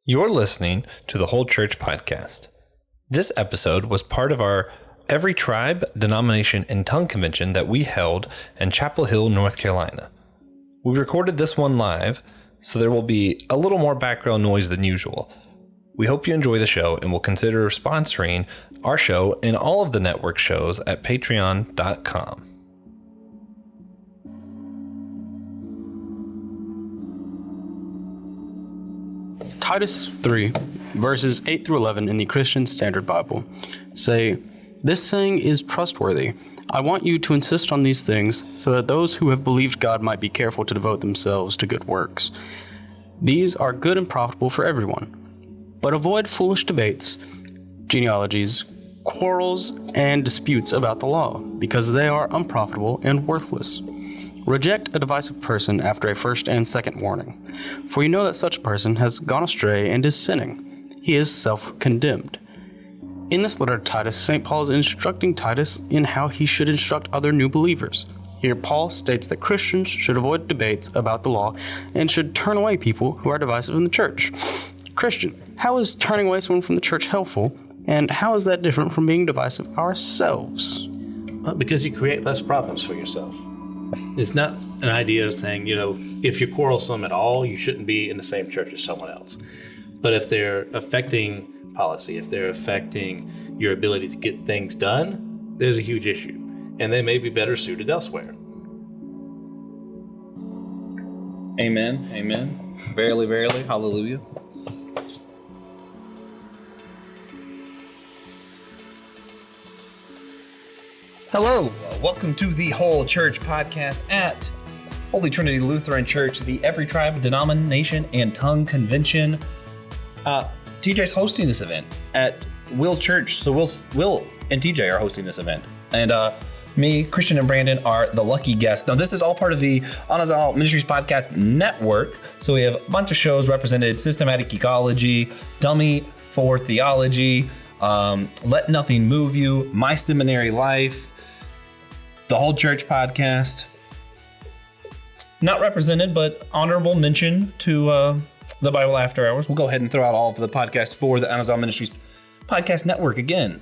You're listening to the Whole Church Podcast. This episode was part of our Every Tribe, Denomination, and Tongue Convention that we held in Chapel Hill, North Carolina. We recorded this one live, so there will be a little more background noise than usual. We hope you enjoy the show and will consider sponsoring our show and all of the network shows at patreon.com. Titus 3, verses 8 through 11 in the Christian Standard Bible say, "This saying is trustworthy. I want you to insist on these things so that those who have believed God might be careful to devote themselves to good works. These are good and profitable for everyone. But avoid foolish debates, genealogies, quarrels, and disputes about the law, because they are unprofitable and worthless. Reject a divisive person after a first and second warning, for you know that such a person has gone astray and is sinning. He is self-condemned." In this letter to Titus, St. Paul is instructing Titus in how he should instruct other new believers. Here, Paul states that Christians should avoid debates about the law and should turn away people who are divisive in the church. Christian, how is turning away someone from the church helpful, and how is that different from being divisive ourselves? Because you create less problems for yourself. It's not an idea of saying, if you're quarrelsome at all, you shouldn't be in the same church as someone else. But if they're affecting policy, if they're affecting your ability to get things done, there's a huge issue. And they may be better suited elsewhere. Amen. Amen. Verily, verily. Hallelujah. Hello, welcome to the Whole Church Podcast at Holy Trinity Lutheran Church, the Every Tribe, Denomination, and Tongue Convention. TJ's hosting this event at Will Church, so Will and TJ are hosting this event. And me, Christian, and Brandon are the lucky guests. Now, this is all part of the Anazal Ministries Podcast Network, so we have a bunch of shows represented: Systematic Ecology, Dummy for Theology, Let Nothing Move You, My Seminary Life, the Whole Church Podcast. Not represented, but honorable mention to the Bible After Hours. We'll go ahead and throw out all of the podcasts for the Anazal Ministries Podcast Network again.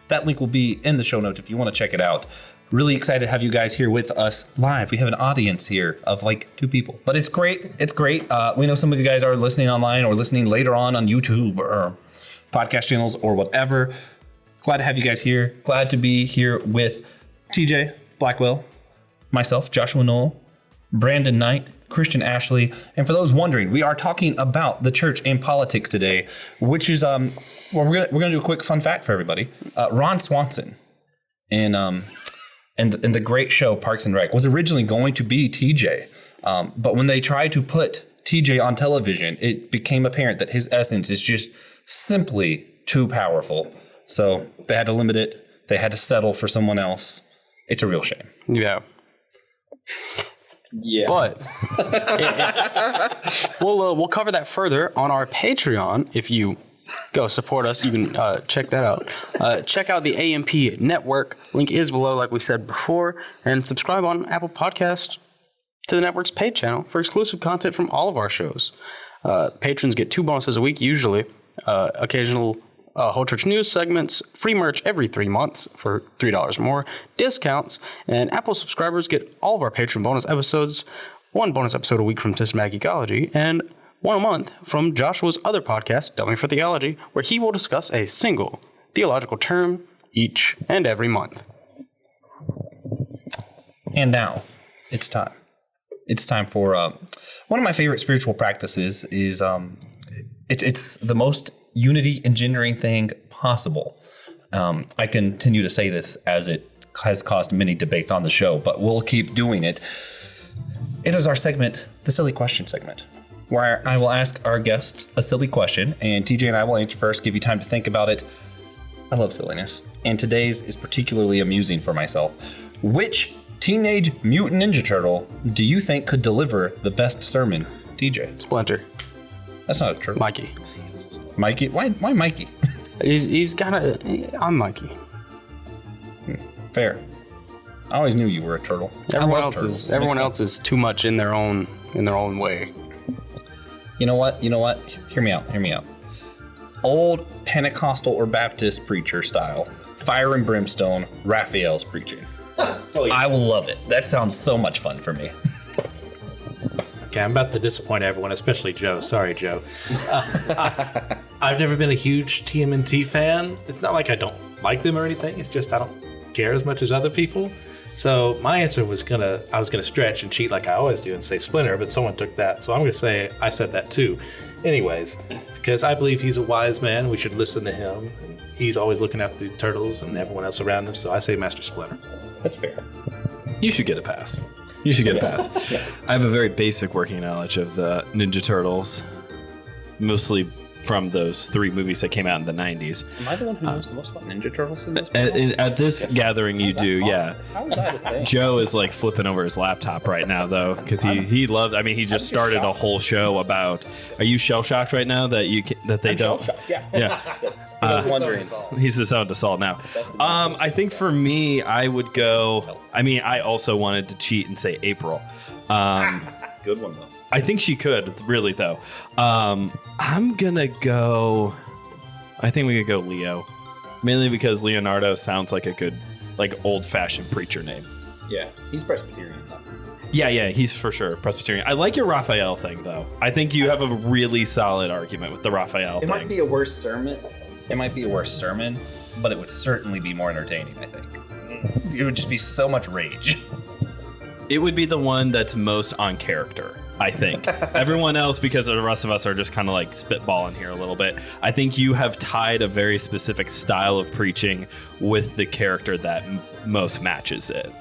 That link will be in the show notes if you want to check it out. Really excited to have you guys here with us live. We have an audience here of like 2 people, but it's great. It's great. We know some of you guys are listening online or listening later on YouTube or podcast channels or whatever. Glad to have you guys here. Glad to be here with TJ Blackwell, myself, Joshua Knoll, Brandon Knight, Christian Ashley. And for those wondering, we are talking about the church and politics today, which is, we're gonna do a quick fun fact for everybody. Ron Swanson in the great show Parks and Rec was originally going to be TJ. But when they tried to put TJ on television, it became apparent that his essence is just simply too powerful. So they had to limit it. They had to settle for someone else. It's a real shame. Yeah. Yeah. But we'll cover that further on our Patreon. If you go support us, you can check that out. Check out the AMP network. Link is below, like we said before. And subscribe on Apple Podcasts to the network's paid channel for exclusive content from all of our shows. Patrons get 2 bonuses a week, usually. Occasional Whole Church News segments, free merch every 3 months for $3 more, discounts, and Apple subscribers get all of our Patreon bonus episodes, 1 bonus episode a week from Systematic Ecology, and 1 a month from Joshua's other podcast, Dummy for Theology, where he will discuss a single theological term each and every month. And now, it's time. It's time for one of my favorite spiritual practices is it's the most unity engendering thing possible. I continue to say this as it has caused many debates on the show, but we'll keep doing it. It is our segment, the Silly Question segment, where I will ask our guests a silly question, and TJ and I will answer first, give you time to think about it. I love silliness, and today's is particularly amusing for myself. Which Teenage Mutant Ninja Turtle do you think could deliver the best sermon? TJ. Splinter. That's not a turtle. Mikey. Mikey? Why Mikey? He's kind of... I'm Mikey. Fair. I always knew you were a turtle. Everyone else is too much in their own way. You know what? Hear me out. Old Pentecostal or Baptist preacher style. Fire and brimstone, Raphael's preaching. Oh, yeah. I will love it. That sounds so much fun for me. Okay, I'm about to disappoint everyone, especially Joe. Sorry, Joe. I've never been a huge TMNT fan. It's not like I don't like them or anything. It's just I don't care as much as other people. So my answer was I was gonna stretch and cheat like I always do and say Splinter, but someone took that. So I'm gonna say I said that too. Anyways, because I believe he's a wise man, we should listen to him. He's always looking after the turtles and everyone else around him. So I say Master Splinter. That's fair. You should get a pass. I have a very basic working knowledge of the Ninja Turtles, mostly from those 3 movies that came out in the 90s. Am I the one who knows the most about Ninja Turtles in this? At this gathering, you do, yeah. How is that a thing? Joe is like flipping over his laptop right now, though, because he loves. I mean, he just started a whole show about. Are you shell shocked right now that they don't? Yeah. Yeah. I was wondering. He's the sound to salt now. I think for me, I would go. I mean, I also wanted to cheat and say April. Good one though. I think she could, really, though. I'm gonna go. I think we could go Leo, mainly because Leonardo sounds like a good, like old-fashioned preacher name. Yeah, he's Presbyterian though. Yeah, he's for sure Presbyterian. I like your Raphael thing, though. I think you have a really solid argument with the Raphael thing. It might be a worse sermon, but it would certainly be more entertaining, I think. It would just be so much rage. It would be the one that's most on character, I think. Everyone else, because the rest of us are just kind of like spitballing here a little bit. I think you have tied a very specific style of preaching with the character that most matches it,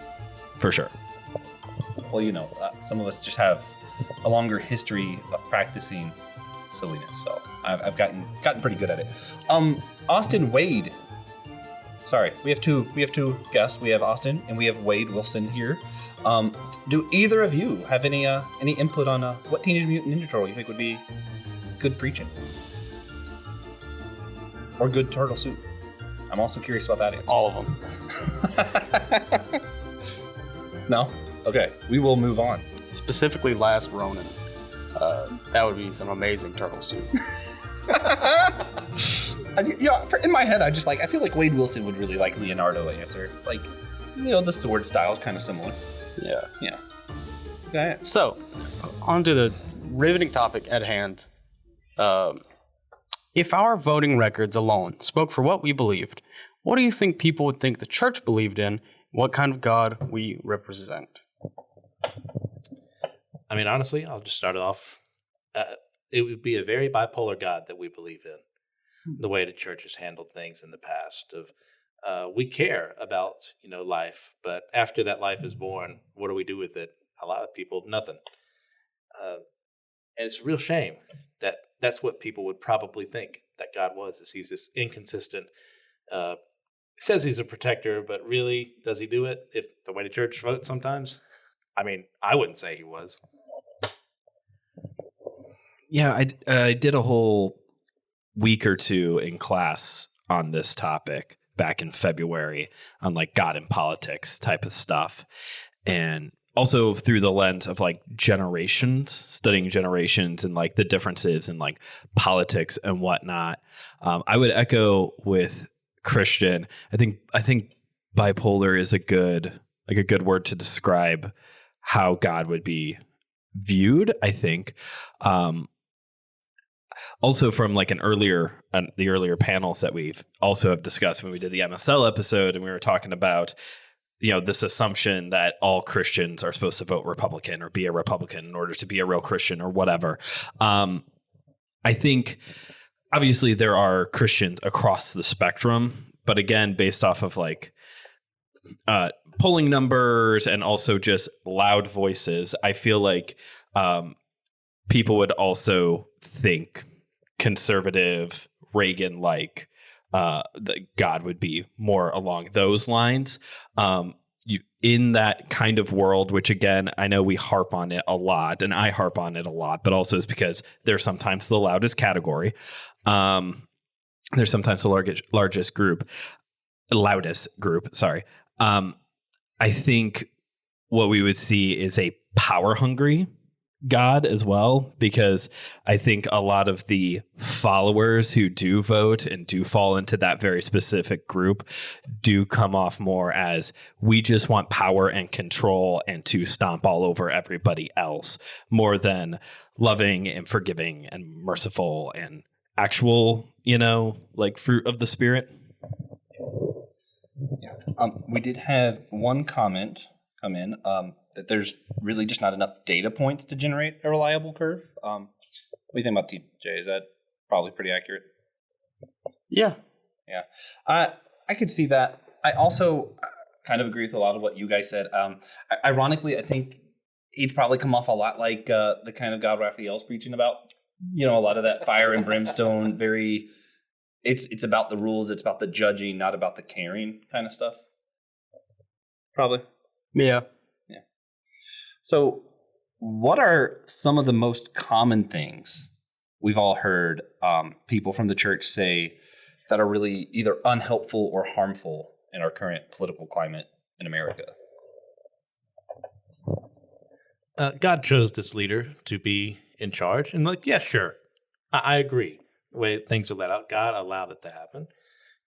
for sure. Well, some of us just have a longer history of practicing silliness, so I've gotten pretty good at it. Austin Wade. Sorry, we have two guests. We have Austin and we have Wade Wilson here. Do either of you have any input on what Teenage Mutant Ninja Turtle you think would be good preaching or good turtle soup? I'm also curious about that answer. All of them. No? Okay, we will move on. Specifically, Last Ronin. That would be some amazing turtle soup. In my head, I feel like Wade Wilson would really like Leonardo answer. Like, the sword style is kind of similar. Yeah. Yeah. Okay. So, on to the riveting topic at hand. If our voting records alone spoke for what we believed, what do you think people would think the church believed in? What kind of God we represent? I mean, honestly, I'll just start it off. It would be a very bipolar God that we believe in. The way the church has handled things in the past we care about, life, but after that life is born, what do we do with it? A lot of people, nothing. And it's a real shame that that's what people would probably think that God was, is he's this inconsistent, says he's a protector, but really, does he do it? If the way the church votes sometimes? I mean, I wouldn't say he was. Yeah, I did a whole week or two in class on this topic back in February on like God and politics type of stuff. And also through the lens of like generations, studying generations and like the differences in like politics and whatnot. I would echo with Christian. I think bipolar is a good word to describe how God would be viewed, I think. Also from like the earlier panels that we've also have discussed when we did the MSL episode, and we were talking about, this assumption that all Christians are supposed to vote Republican or be a Republican in order to be a real Christian or whatever. I think obviously there are Christians across the spectrum, but again, based off of like polling numbers and also just loud voices, I feel like people would also think conservative, Reagan-like, that God would be more along those lines. In that kind of world, which again, I know we harp on it a lot, and I harp on it a lot, but also is because they're sometimes the loudest category. They're sometimes the loudest group. Sorry. I think what we would see is a power-hungry God as well, because I think a lot of the followers who do vote and do fall into that very specific group do come off more as we just want power and control and to stomp all over everybody else, more than loving and forgiving and merciful and actual, like fruit of the Spirit. We did have one comment come in that there's really just not enough data points to generate a reliable curve. What do you think about TJ? Is that probably pretty accurate? Yeah. Yeah. I could see that. I also kind of agree with a lot of what you guys said. Ironically, I think he'd probably come off a lot like the kind of God Raphael's preaching about. A lot of that fire and brimstone, it's about the rules, it's about the judging, not about the caring kind of stuff. Probably. Yeah. So what are some of the most common things we've all heard people from the church say that are really either unhelpful or harmful in our current political climate in America? God chose this leader to be in charge. And yeah, sure. I agree. The way things are let out, God allowed it to happen.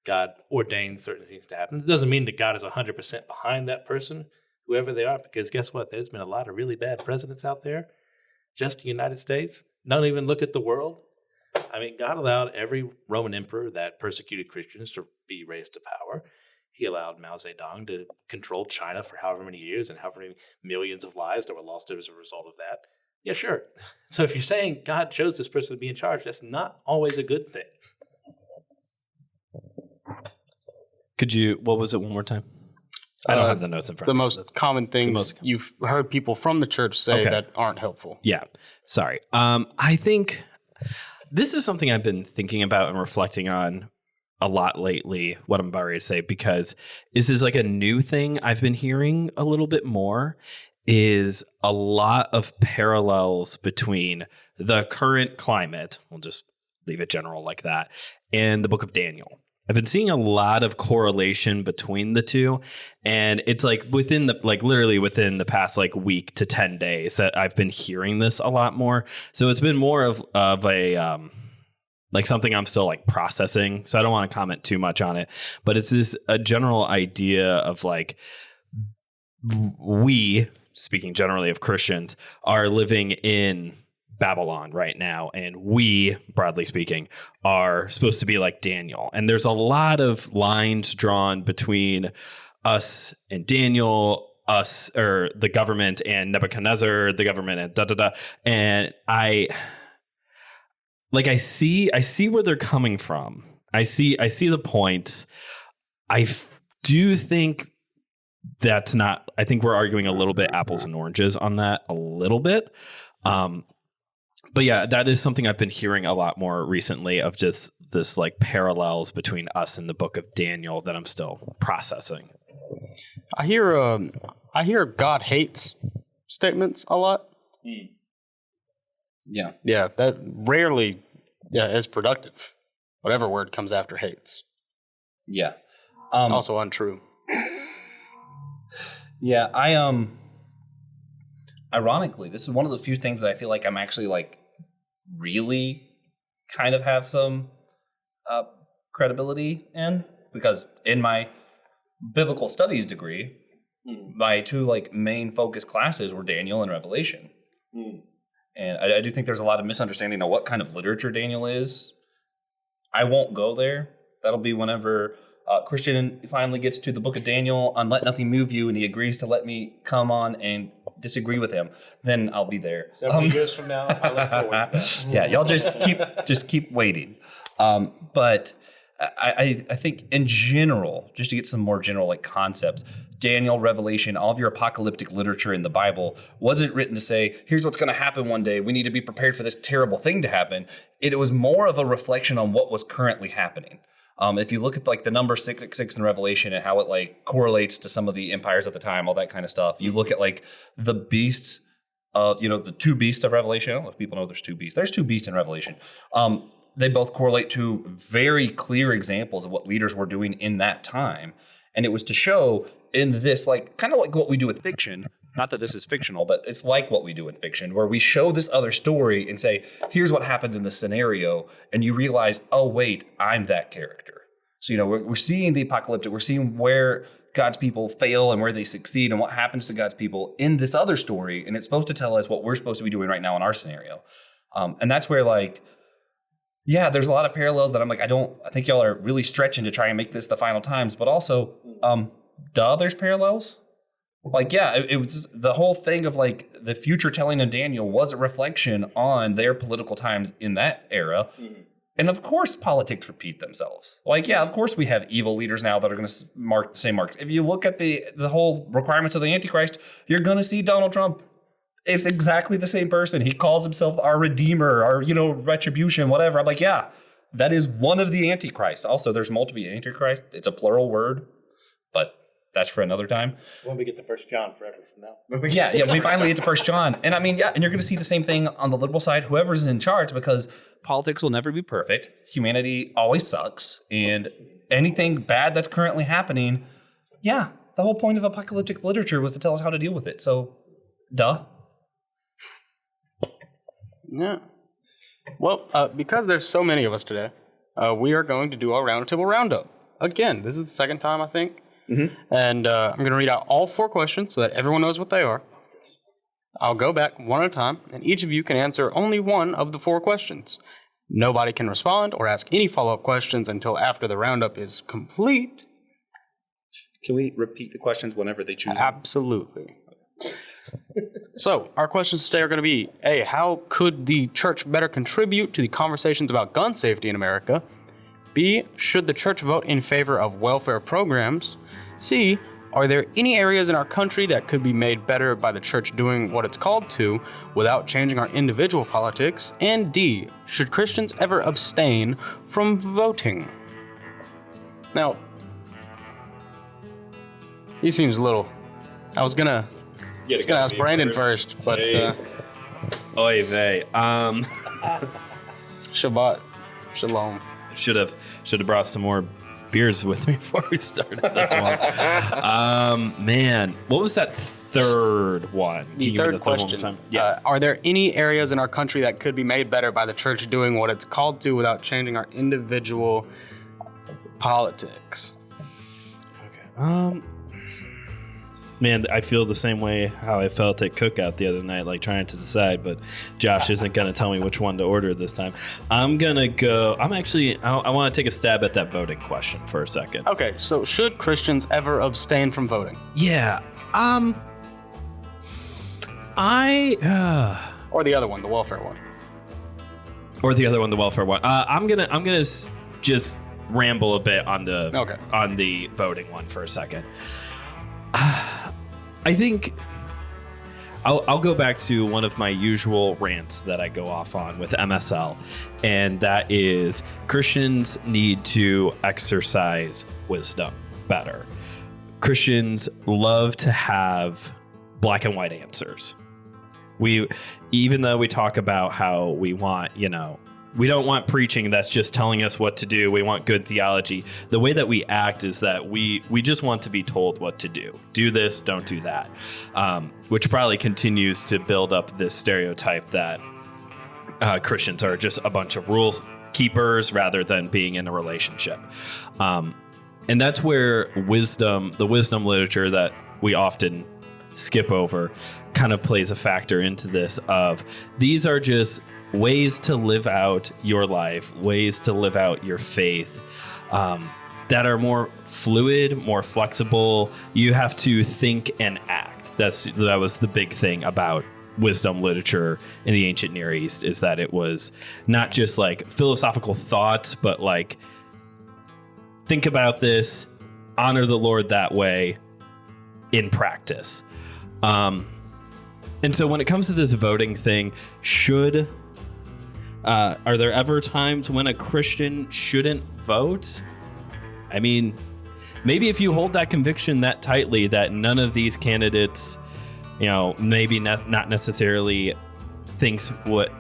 God ordained certain things to happen. It doesn't mean that God is 100% behind that person, whoever they are, because guess what? There's been a lot of really bad presidents out there, just the United States. Don't even look at the world. I mean, God allowed every Roman emperor that persecuted Christians to be raised to power. He allowed Mao Zedong to control China for however many years and however many millions of lives that were lost as a result of that. Yeah, sure. So if you're saying God chose this person to be in charge, that's not always a good thing. What was it one more time? I don't have the notes in front The of me. most common things you've heard people from the church say that aren't helpful. Yeah. Sorry. I think this is something I've been thinking about and reflecting on a lot lately, what I'm about ready to say, because this is like a new thing I've been hearing a little bit more, is a lot of parallels between the current climate, we'll just leave it general like that, and the book of Daniel. I've been seeing a lot of correlation between the two, and it's like literally within the past week to 10 days that I've been hearing this a lot more. So it's been more of a something I'm still processing. So I don't want to comment too much on it, but it's a general idea of we, speaking generally of Christians, are living in Babylon right now, and we, broadly speaking, are supposed to be like Daniel. And there's a lot of lines drawn between us and Daniel, us or the government and Nebuchadnezzar, the government and da-da-da. And I see where they're coming from. I see the points. I do think that's not, I think we're arguing a little bit apples and oranges on that a little bit. But yeah, that is something I've been hearing a lot more recently, of just this parallels between us and the book of Daniel that I'm still processing. I hear God hates statements a lot. Yeah. Yeah, that rarely is productive. Whatever word comes after hates. Yeah. Also untrue. Yeah, ironically, this is one of the few things that I feel like I'm actually really kind of have some credibility in, because in my biblical studies degree, my two main focus classes were Daniel and Revelation. And I do think there's a lot of misunderstanding of what kind of literature Daniel is. I won't go there. That'll be whenever Christian finally gets to the book of Daniel on Let Nothing Move You, and he agrees to let me come on and disagree with him. Then I'll be there. Several years from now, I look forward to that. Yeah, y'all just keep waiting. But I think in general, just to get some more general concepts, Daniel, Revelation, all of your apocalyptic literature in the Bible wasn't written to say, here's what's going to happen one day. We need to be prepared for this terrible thing to happen. It was more of a reflection on what was currently happening. If you look at the number 666 in Revelation and how it correlates to some of the empires at the time, all that kind of stuff. You look at the beasts of, the two beasts of Revelation. I don't know if people know there's two beasts. There's two beasts in Revelation. They both correlate to very clear examples of what leaders were doing in that time. And it was to show in this, kind of like what we do with fiction, not that this is fictional, but it's like what we do in fiction, where we show this other story and say, here's what happens in this scenario. And you realize, oh, wait, I'm that character. So, we're seeing the apocalyptic, we're seeing where God's people fail and where they succeed and what happens to God's people in this other story. And it's supposed to tell us what we're supposed to be doing right now in our scenario. And that's where there's a lot of parallels that I'm like, I think y'all are really stretching to try and make this the final times, but also, there's parallels. It was the whole thing of the future telling of Daniel was a reflection on their political times in that era. Mm-hmm. And of course, politics repeat themselves. Of course we have evil leaders now that are going to mark the same marks. If you look at the whole requirements of the Antichrist, you're going to see Donald Trump. It's exactly the same person. He calls himself our Redeemer, our, retribution, whatever. I'm that is one of the Antichrist. Also, there's multiple Antichrist. It's a plural word, but that's for another time. When we get to 1 John forever from now. Yeah, we finally get to 1 John. And and you're going to see the same thing on the liberal side, whoever's in charge, because politics will never be perfect. Humanity always sucks. And anything bad that's currently happening, the whole point of apocalyptic literature was to tell us how to deal with it. So, duh. Yeah. Well, because there's so many of us today, we are going to do our roundtable roundup. Again, this is the second time, I think. Mm-hmm. And I'm going to read out all 4 questions so that everyone knows what they are. I'll go back one at a time, and each of you can answer only one of the 4 questions. Nobody can respond or ask any follow-up questions until after the roundup is complete. Can we repeat the questions whenever they choose? Absolutely. So, our questions today are going to be, A, how could the church better contribute to the conversations about gun safety in America? B, should the church vote in favor of welfare programs? C, are there any areas in our country that could be made better by the church doing what it's called to without changing our individual politics? And D, should Christians ever abstain from voting? Now, he seems a little... I was gonna ask Brandon first, but... Oy vey. Shabbat. Shalom. Should have brought some more beers with me before we started this one. Man, what was that third one? The third question. Are there any areas in our country that could be made better by the church doing what it's called to without changing our individual politics? Okay. Man, I feel the same way how I felt at Cookout the other night, trying to decide, but Josh isn't going to tell me which one to order this time. I'm going to go... I want to take a stab at that voting question for a second. Okay, so should Christians ever abstain from voting? Yeah. Or the other one, the welfare one. I'm gonna just ramble a bit on the voting one for a second. I think I'll go back to one of my usual rants that I go off on with MSL, and that is Christians need to exercise wisdom better. Christians love to have black and white answers. Even though we talk about how we want, we don't want preaching that's just telling us what to do. We want good theology. The way that we act is that we just want to be told what to do. Do this, don't do that. Which probably continues to build up this stereotype that Christians are just a bunch of rules keepers rather than being in a relationship. And that's where the wisdom literature that we often skip over kind of plays a factor into this of these are just ways to live out your life, ways to live out your faith that are more fluid, more flexible. You have to think and act. That was the big thing about wisdom literature in the ancient Near East, is that it was not just philosophical thoughts, but think about this, honor the Lord that way in practice. And so when it comes to this voting thing, are there ever times when a Christian shouldn't vote? I mean, maybe if you hold that conviction that tightly that none of these candidates, maybe not necessarily thinks what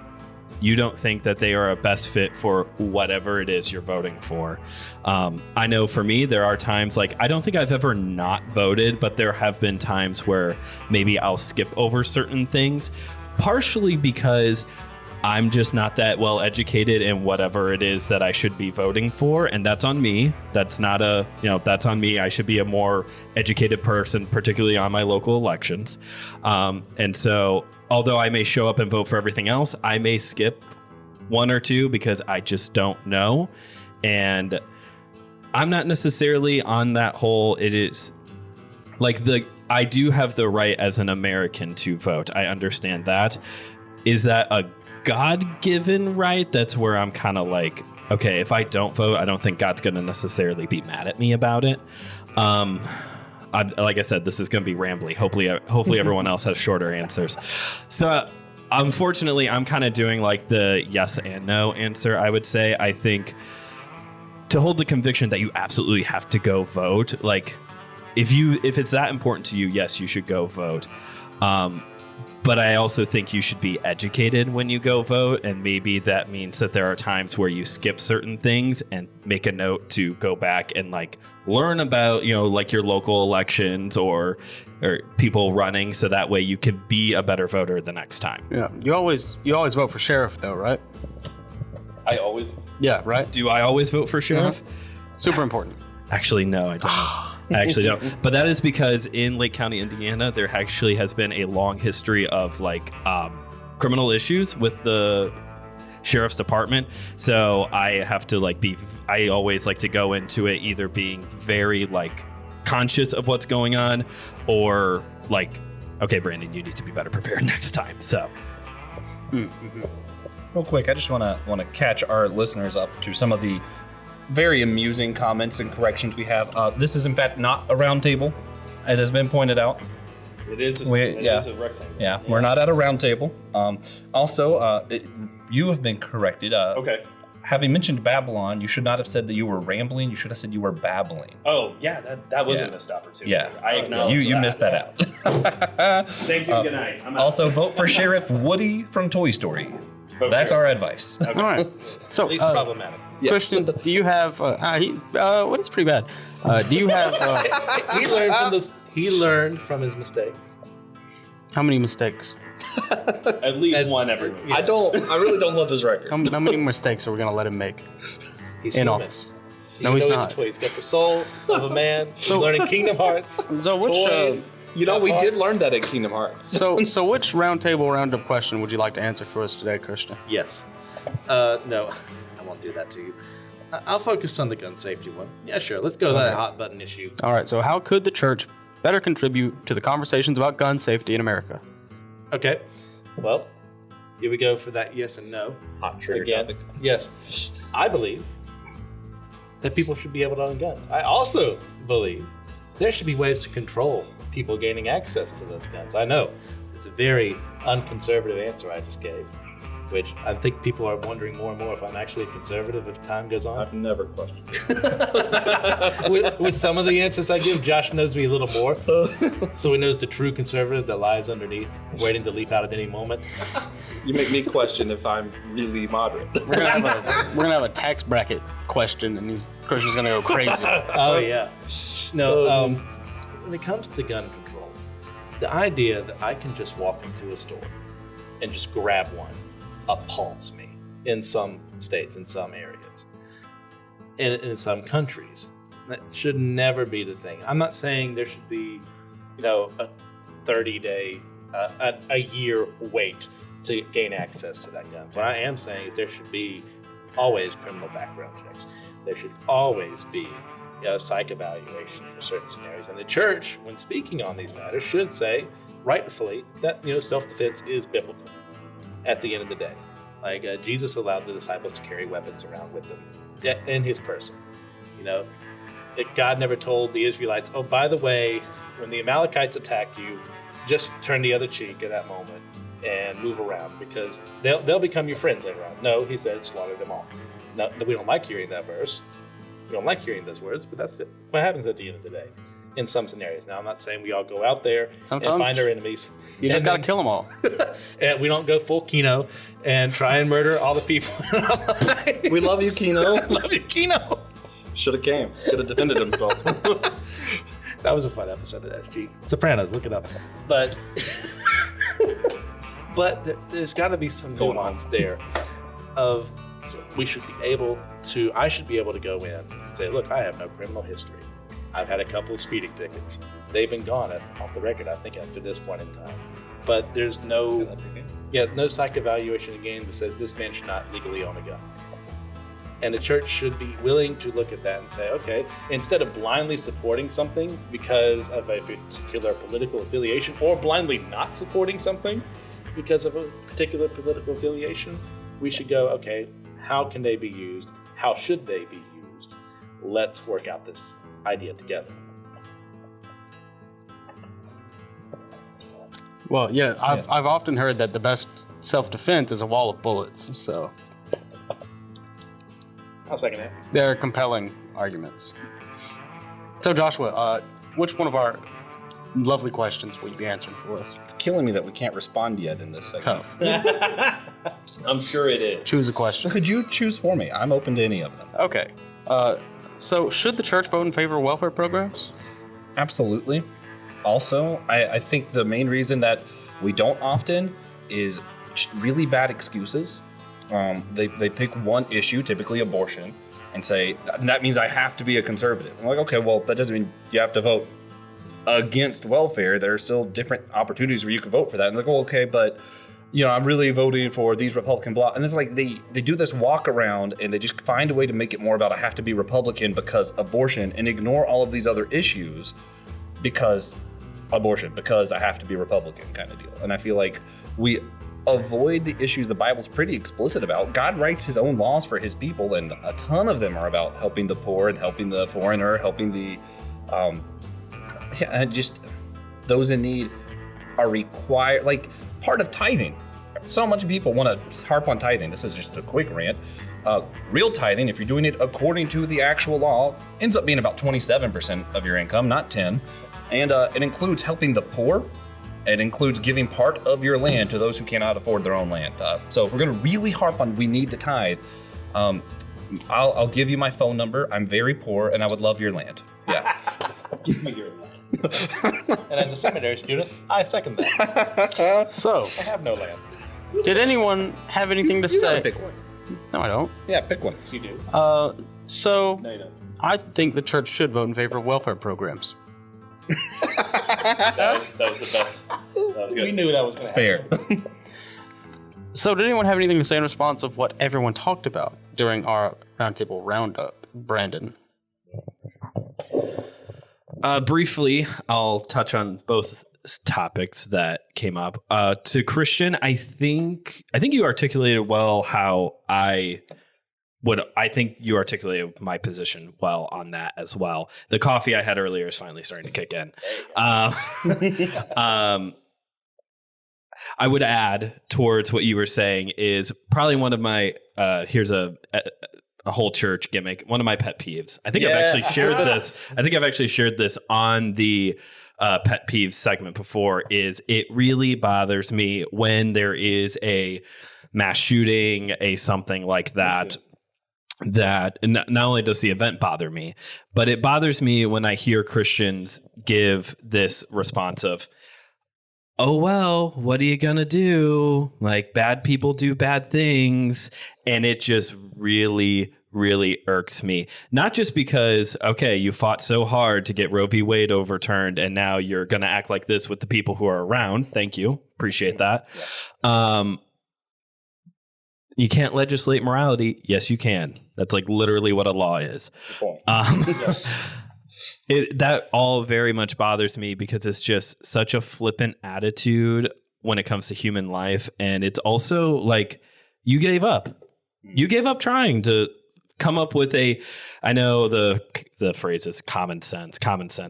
you don't think that they are a best fit for whatever it is you're voting for. I know for me, there are times like I don't think I've ever not voted, but there have been times where maybe I'll skip over certain things, partially because I'm just not that well educated in whatever it is that I should be voting for. And that's on me. That's on me. I should be a more educated person, particularly on my local elections. And so although I may show up and vote for everything else, I may skip one or two because I just don't know. And I'm not necessarily on that whole, it is like I do have the right as an American to vote. I understand that. Is that a God-given right? That's where I'm kind of like, okay, if I don't vote, I don't think God's going to necessarily be mad at me about it. Like I said, this is going to be rambly. Hopefully everyone else has shorter answers. So unfortunately, I'm kind of doing like the yes and no answer, I would say. I think to hold the conviction that you absolutely have to go vote, like if it's that important to you, yes, you should go vote. But I also think you should be educated when you go vote. And maybe that means that there are times where you skip certain things and make a note to go back and like learn about, like your local elections or people running. So that way you can be a better voter the next time. Yeah. You always vote for sheriff though, right? I always. Yeah. Right. Do I always vote for sheriff? Super important. Actually, no, I don't. I actually don't. But that is because in Lake County, Indiana, there actually has been a long history of like criminal issues with the sheriff's department. So I have to I always like to go into it either being very like conscious of what's going on or like, okay, Brandon, you need to be better prepared next time. So. Mm-hmm. Real quick, I just want to catch our listeners up to some of the very amusing comments and corrections we have. This is in fact not a round table. It has been pointed out. It is a rectangle. Yeah, we're not at a round table. Also, you have been corrected. Okay. Having mentioned Babylon, you should not have said that you were rambling. You should have said you were babbling. Oh, yeah, that was a missed opportunity. Yeah. I acknowledge you missed that out. Thank you, good night. I'm out. Also, vote for Sheriff Woody from Toy Story. That's our advice. All right. So, Least problematic. Christian, do you have? Woody's pretty bad. Do you have? He learned from his mistakes. How many mistakes? At least one every week. I really don't love his record. How many mistakes are we gonna let him make He's in human. office? No, he's not. He's got the soul of a man. He's learning Kingdom Hearts. So which? Toys. we did learn that in Kingdom Hearts. So which roundup question would you like to answer for us today, Christian? Yes. No, I won't do that to you. I'll focus on the gun safety one. Yeah, sure. Let's go to that hot button issue. All right. So how could the church better contribute to the conversations about gun safety in America? Okay. Well, here we go for that yes and no. Hot trigger Again. topic. Yes. I believe that people should be able to own guns. I also believe there should be ways to control people gaining access to those guns. I know it's a very unconservative answer I just gave, which I think people are wondering more and more if I'm actually a conservative if time goes on. I've never questioned. With some of the answers I give, Josh knows me a little more, so he knows the true conservative that lies underneath, waiting to leap out at any moment. You make me question if I'm really moderate. We're gonna have a tax bracket question, and Christian's gonna go crazy. Oh yeah. No. When it comes to gun control, the idea that I can just walk into a store and just grab one appalls me in some states, in some areas, and in some countries. That should never be the thing. I'm not saying there should be, a 30-day, a year wait to gain access to that gun. What I am saying is there should be always criminal background checks. There should always be a psych evaluation for certain scenarios. And the church, when speaking on these matters, should say, rightfully, that self-defense is biblical. At the end of the day, like Jesus allowed the disciples to carry weapons around with them in his person. God never told the Israelites, oh, by the way, when the Amalekites attack you, just turn the other cheek at that moment and move around because they'll become your friends later on. No, he said, slaughter them all. No, we don't like hearing that verse. We don't like hearing those words, but that's it. What happens at the end of the day? in some scenarios. Now, I'm not saying we all go out there Sometimes and find our enemies. You just And got to then- kill them all. And we don't go full Kino and try and murder all the people. We love you, Kino. Love you, Kino. Should have came. Could have defended himself. That was a fun episode of SG. Sopranos, look it up. But there's got to be some nuance there of I should be able to go in and say, look, I have no criminal history. I've had a couple of speeding tickets. They've been gone off the record, I think, up to this point in time. But there's no psych evaluation again that says this man should not legally own a gun. And the church should be willing to look at that and say, okay, instead of blindly supporting something because of a particular political affiliation, or blindly not supporting something because of a particular political affiliation, we should go, okay, how can they be used? How should they be used? Let's work out this idea together. Well, yeah, I've often heard that the best self-defense is a wall of bullets. So I'll second that. they're compelling arguments. So Joshua, which one of our lovely questions will you be answering for us? It's killing me that we can't respond yet in this segment. Tough. I'm sure it is. Choose a question. Could you choose for me? I'm open to any of them. Okay. So should the church vote in favor of welfare programs? Absolutely. Also, I think the main reason that we don't often is just really bad excuses. They pick one issue, typically abortion, and say, that means I have to be a conservative. I'm like, okay, well, that doesn't mean you have to vote against welfare. There are still different opportunities where you can vote for that. And they're like, oh, okay, but I'm really voting for these Republican bloc. And it's like they do this walk around and they just find a way to make it more about I have to be Republican because abortion and ignore all of these other issues because abortion, because I have to be Republican kind of deal. And I feel like we avoid the issues the Bible's pretty explicit about. God writes his own laws for his people, and a ton of them are about helping the poor and helping the foreigner, helping the just those in need are required, like part of tithing. So much people want to harp on tithing. This is just a quick rant. Real tithing, if you're doing it according to the actual law, ends up being about 27% of your income, not 10. And it includes helping the poor. It includes giving part of your land to those who cannot afford their own land. So if we're going to really harp on we need to tithe, I'll give you my phone number. I'm very poor, and I would love your land. Yeah. Give me your land. And as a seminary student, I second that. So, I have no land. did anyone have anything to You gotta say? pick one. No, I don't. Yeah, pick one. You do. So No, you don't. I think the church should vote in favor of welfare programs. That was the best. That was We good. knew that was going to happen. Fair. So did anyone have anything to say in response of what everyone talked about during our roundtable roundup? Brandon. Briefly, I'll touch on both topics that came up. To Christian, I think you articulated well how I think you articulated my position well on that as well. The coffee I had earlier is finally starting to kick in. I would add towards what you were saying is probably one of my here's a whole church gimmick. One of my pet peeves. I think I've actually shared this. I think I've actually shared this on the pet peeves segment before. Is it really bothers me when there is a mass shooting, a something like that. That not only does the event bother me, but it bothers me when I hear Christians give this response of, oh, well, what are you going to do? Like, bad people do bad things. And it just really, really irks me. Not just because, okay, you fought so hard to get Roe v. Wade overturned, and now you're going to act like this with the people who are around. Thank you. Appreciate that. You can't legislate morality. Yes, you can. That's like literally what a law is. That all very much bothers me because it's just such a flippant attitude when it comes to human life. And it's also like you gave up. You gave up trying to come up with I know the phrase is common sense.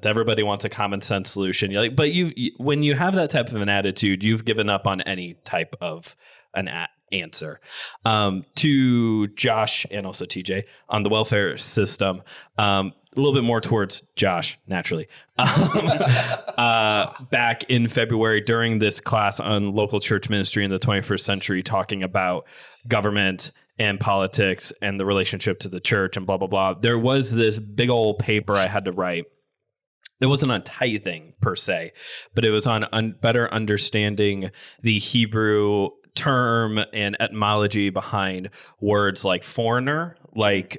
Everybody wants a common sense solution. You're like, but when you have that type of an attitude, you've given up on any type of answer. To Josh and also TJ on the welfare system, a little bit more towards Josh, naturally. Back in February during this class on local church ministry in the 21st century, talking about government and politics and the relationship to the church and blah, blah, blah. There was this big old paper I had to write. It wasn't on tithing per se, but it was on better understanding the Hebrew term and etymology behind words like foreigner, like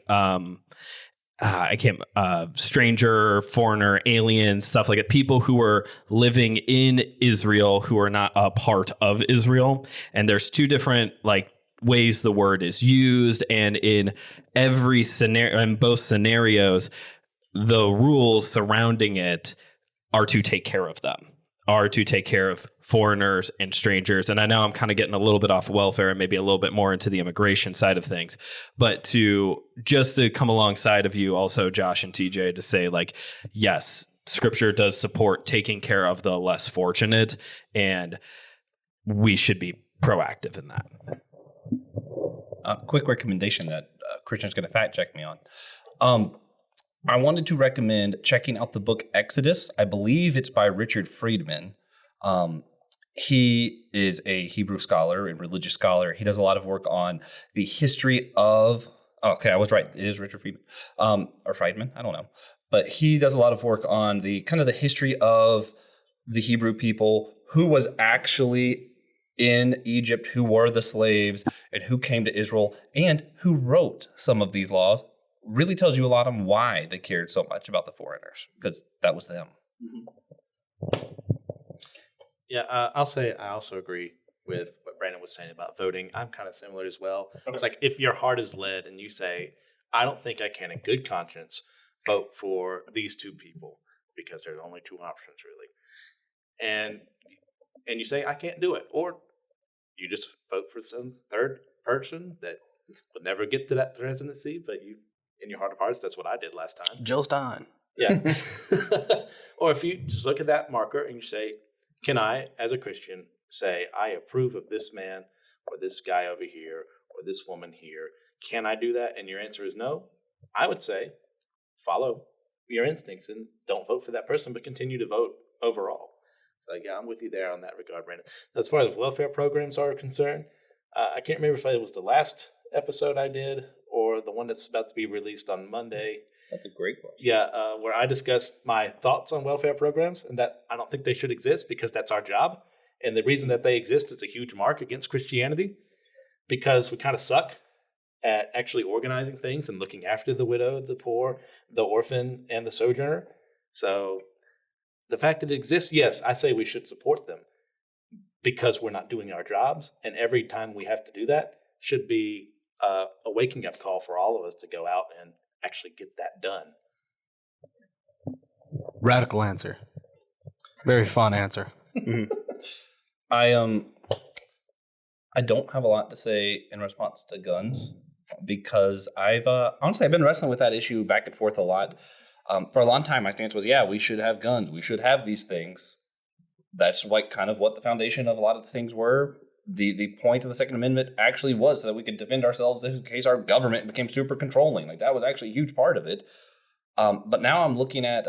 stranger, foreigner, alien, stuff like that. People who are living in Israel who are not a part of Israel. And there's two different ways the word is used, and in every scenario, in both scenarios, the rules surrounding it are to take care of them, are to take care of foreigners and strangers. And I know I'm kind of getting a little bit off welfare and maybe a little bit more into the immigration side of things, but to come alongside of you also, Josh and TJ, to say yes, scripture does support taking care of the less fortunate, and we should be proactive in that. Quick recommendation that Christian's going to fact check me on. I wanted to recommend checking out the book Exodus. I believe it's by Richard Friedman. He is a Hebrew scholar and religious scholar. He does a lot of work on the history of... Okay, I was right. It is Richard Friedman. Or Friedman, I don't know. But he does a lot of work on the kind of the history of the Hebrew people, who was actually in Egypt, who were the slaves, and who came to Israel, and who wrote some of these laws. Really tells you a lot on why they cared so much about the foreigners, because that was them. Yeah, I'll say I also agree with what Brandon was saying about voting. I'm kind of similar as well. Okay. It's like if your heart is led and you say, I don't think I can in good conscience vote for these two people because there's only two options really. And you say, I can't do it. Or you just vote for some third person that would never get to that presidency, but you, in your heart of hearts, that's what I did last time. Jill Stein. Yeah. Or if you just look at that marker and you say, can I, as a Christian, say, I approve of this man or this guy over here or this woman here? Can I do that? And your answer is no. I would say, follow your instincts and don't vote for that person, but continue to vote overall. So, yeah, I'm with you there on that regard, Brandon. As far as welfare programs are concerned, I can't remember if it was the last episode I did or the one that's about to be released on Monday. That's a great one. Yeah, where I discussed my thoughts on welfare programs and that I don't think they should exist because that's our job. And the reason that they exist is a huge mark against Christianity because we kind of suck at actually organizing things and looking after the widow, the poor, the orphan, and the sojourner. So the fact that it exists, yes, I say we should support them because we're not doing our jobs. And every time we have to do that should be a waking up call for all of us to go out and actually get that done. Radical answer. Very fun answer. Mm-hmm. I don't have a lot to say in response to guns because I've been wrestling with that issue back and forth a lot. For a long time, my stance was, yeah, we should have guns. We should have these things. That's kind of what the foundation of a lot of the things were. The point of the Second Amendment actually was so that we could defend ourselves in case our government became super controlling. That was actually a huge part of it. But now I'm looking at,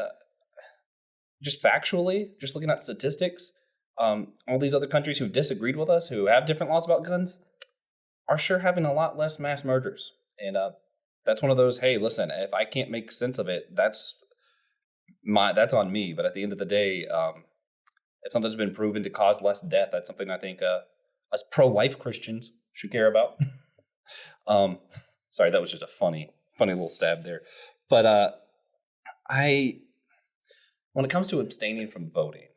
just factually, just looking at statistics, all these other countries who disagreed with us, who have different laws about guns, are sure having a lot less mass murders. And that's one of those, hey, listen, if I can't make sense of it, that's on me. But at the end of the day, if something's been proven to cause less death, that's something I think us pro-life Christians should care about. Sorry, that was just a funny little stab there. But when it comes to abstaining from voting,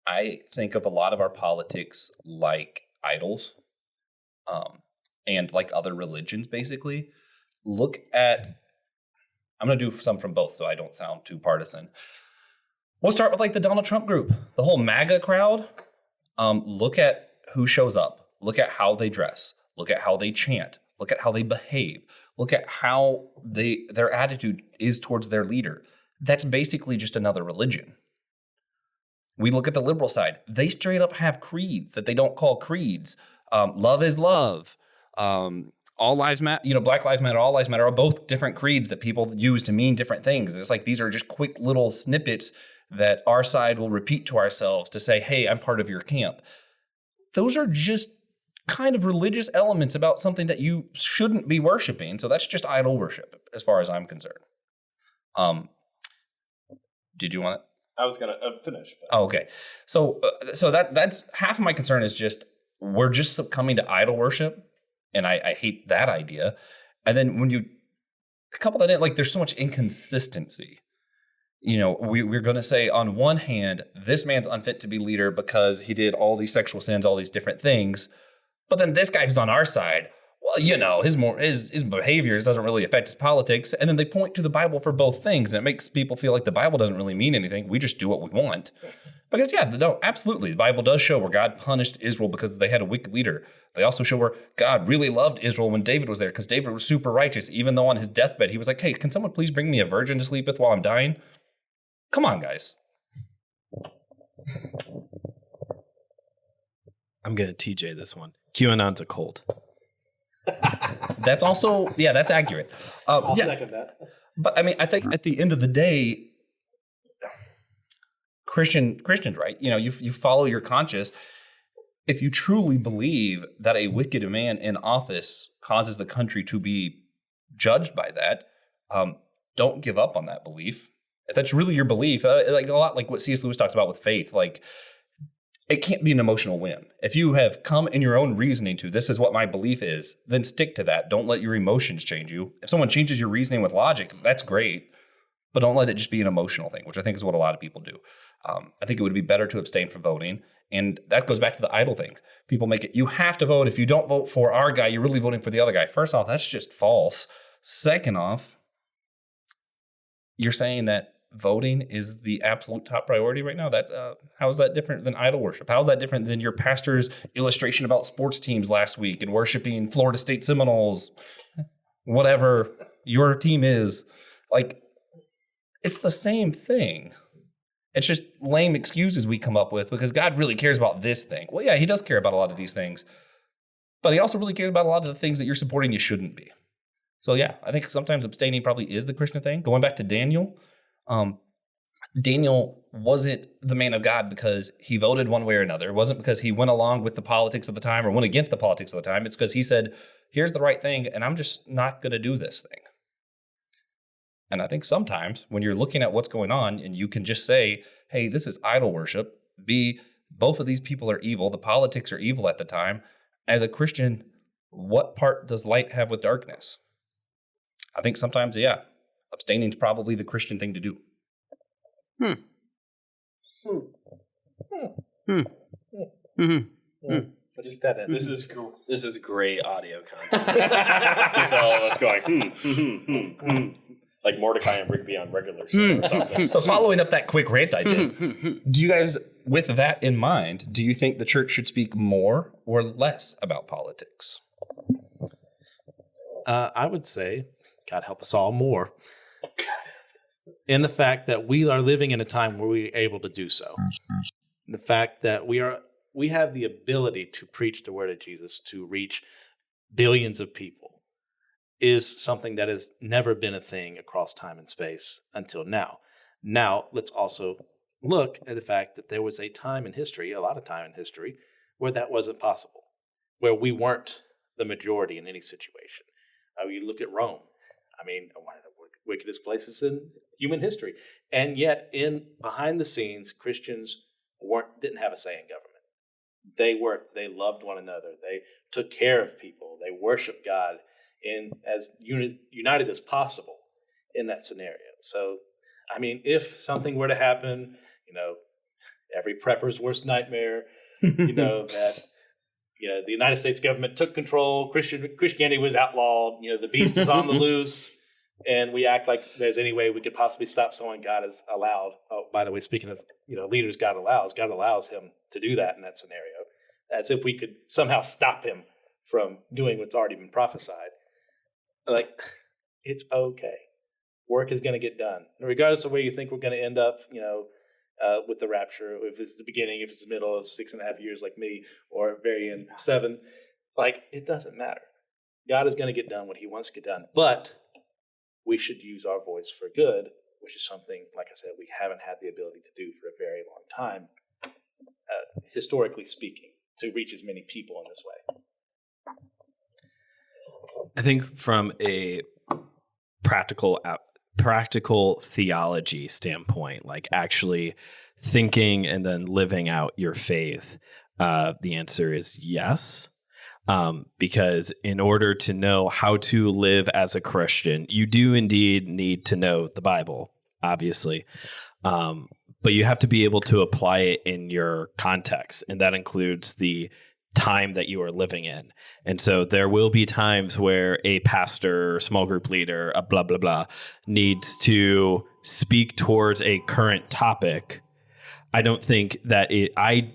I think of a lot of our politics like idols, and like other religions, basically. Look at, I'm going to do some from both so I don't sound too partisan. We'll start with the Donald Trump group, the whole MAGA crowd. Look at who shows up. Look at how they dress. Look at how they chant. Look at how they behave. Look at how their attitude is towards their leader. That's basically just another religion. We look at the liberal side. They straight up have creeds that they don't call creeds. Love is love. All lives matter. Black lives matter. All lives matter are both different creeds that people use to mean different things. And it's like these are just quick little snippets that our side will repeat to ourselves to say, "Hey, I'm part of your camp." Those are just kind of religious elements about something that you shouldn't be worshiping. So that's just idol worship, as far as I'm concerned. Did you want it? I was gonna finish. But. Oh, okay. So that's half of my concern is just we're just succumbing to idol worship, and I hate that idea. And then when you couple that in, like there's so much inconsistency. We're going to say on one hand, this man's unfit to be leader because he did all these sexual sins, all these different things. But then this guy who's on our side, well, his behaviors doesn't really affect his politics. And then they point to the Bible for both things. And it makes people feel like the Bible doesn't really mean anything. We just do what we want. Because, absolutely. The Bible does show where God punished Israel because they had a wicked leader. They also show where God really loved Israel when David was there because David was super righteous. Even though on his deathbed, he was like, "Hey, can someone please bring me a virgin to sleep with while I'm dying?" Come on, guys. I'm going to TJ this one. QAnon's a cult. That's also, that's accurate. I'll second that. But I think at the end of the day, Christians, right? You follow your conscience. If you truly believe that a wicked man in office causes the country to be judged by that, don't give up on that belief. If that's really your belief, like a lot like what C.S. Lewis talks about with faith, like it can't be an emotional whim. If you have come in your own reasoning to this is what my belief is, then stick to that. Don't let your emotions change you. If someone changes your reasoning with logic, that's great, but don't let it just be an emotional thing, which I think is what a lot of people do. I think it would be better to abstain from voting. And that goes back to the idol thing. People make it, you have to vote. If you don't vote for our guy, you're really voting for the other guy. First off, that's just false. Second off, you're saying that voting is the absolute top priority right now. How is that different than idol worship? How is that different than your pastor's illustration about sports teams last week and worshiping Florida State Seminoles, whatever your team is? Like, it's the same thing. It's just lame excuses we come up with because God really cares about this thing. Well, yeah, he does care about a lot of these things, but he also really cares about a lot of the things that you're supporting you shouldn't be. So yeah, I think sometimes abstaining probably is the Christian thing. Going back to Daniel, Daniel wasn't the man of God because he voted one way or another. It wasn't because he went along with the politics of the time or went against the politics of the time. It's because he said, here's the right thing, and I'm just not going to do this thing. And I think sometimes when you're looking at what's going on and you can just say, hey, this is idol worship. Both of these people are evil. The politics are evil at the time. As a Christian, what part does light have with darkness? I think sometimes, abstaining is probably the Christian thing to do. Just that in. This is great audio content. Just all of us going, like Mordecai and Rigby on regular show or something. So following up that quick rant I did, do you guys, with that in mind, do you think the church should speak more or less about politics? I would say, God help us all, more. In the fact that we are living in a time where we are able to do so. The fact that we have the ability to preach the word of Jesus to reach billions of people is something that has never been a thing across time and space until now. Now, let's also look at the fact that there was a time in history, a lot of time in history, where that wasn't possible, where we weren't the majority in any situation. You look at Rome. One of the wickedest places in human history. And yet, behind the scenes, Christians didn't have a say in government. They worked. They loved one another. They took care of people. They worshiped God as united as possible in that scenario. So, if something were to happen, every prepper's worst nightmare, that the United States government took control, Christianity was outlawed, the beast is on the loose, and we act like there's any way we could possibly stop someone God has allowed. Oh, by the way, speaking of, leaders God allows him to do that in that scenario, as if we could somehow stop him from doing what's already been prophesied. Like, it's okay. Work is going to get done. And regardless of where you think we're going to end up, with the rapture, if it's the beginning, if it's the middle, 6.5 years like me, or very end 7. Like, it doesn't matter. God is going to get done what he wants to get done. But we should use our voice for good, which is something, like I said, we haven't had the ability to do for a very long time, historically speaking, to reach as many people in this way. I think from a practical theology standpoint, like actually thinking and then living out your faith, the answer is yes. Because in order to know how to live as a Christian, you do indeed need to know the Bible, obviously. But you have to be able to apply it in your context, and that includes the time that you are living in. And so there will be times where a pastor, small group leader, a blah, blah, blah, needs to speak towards a current topic. I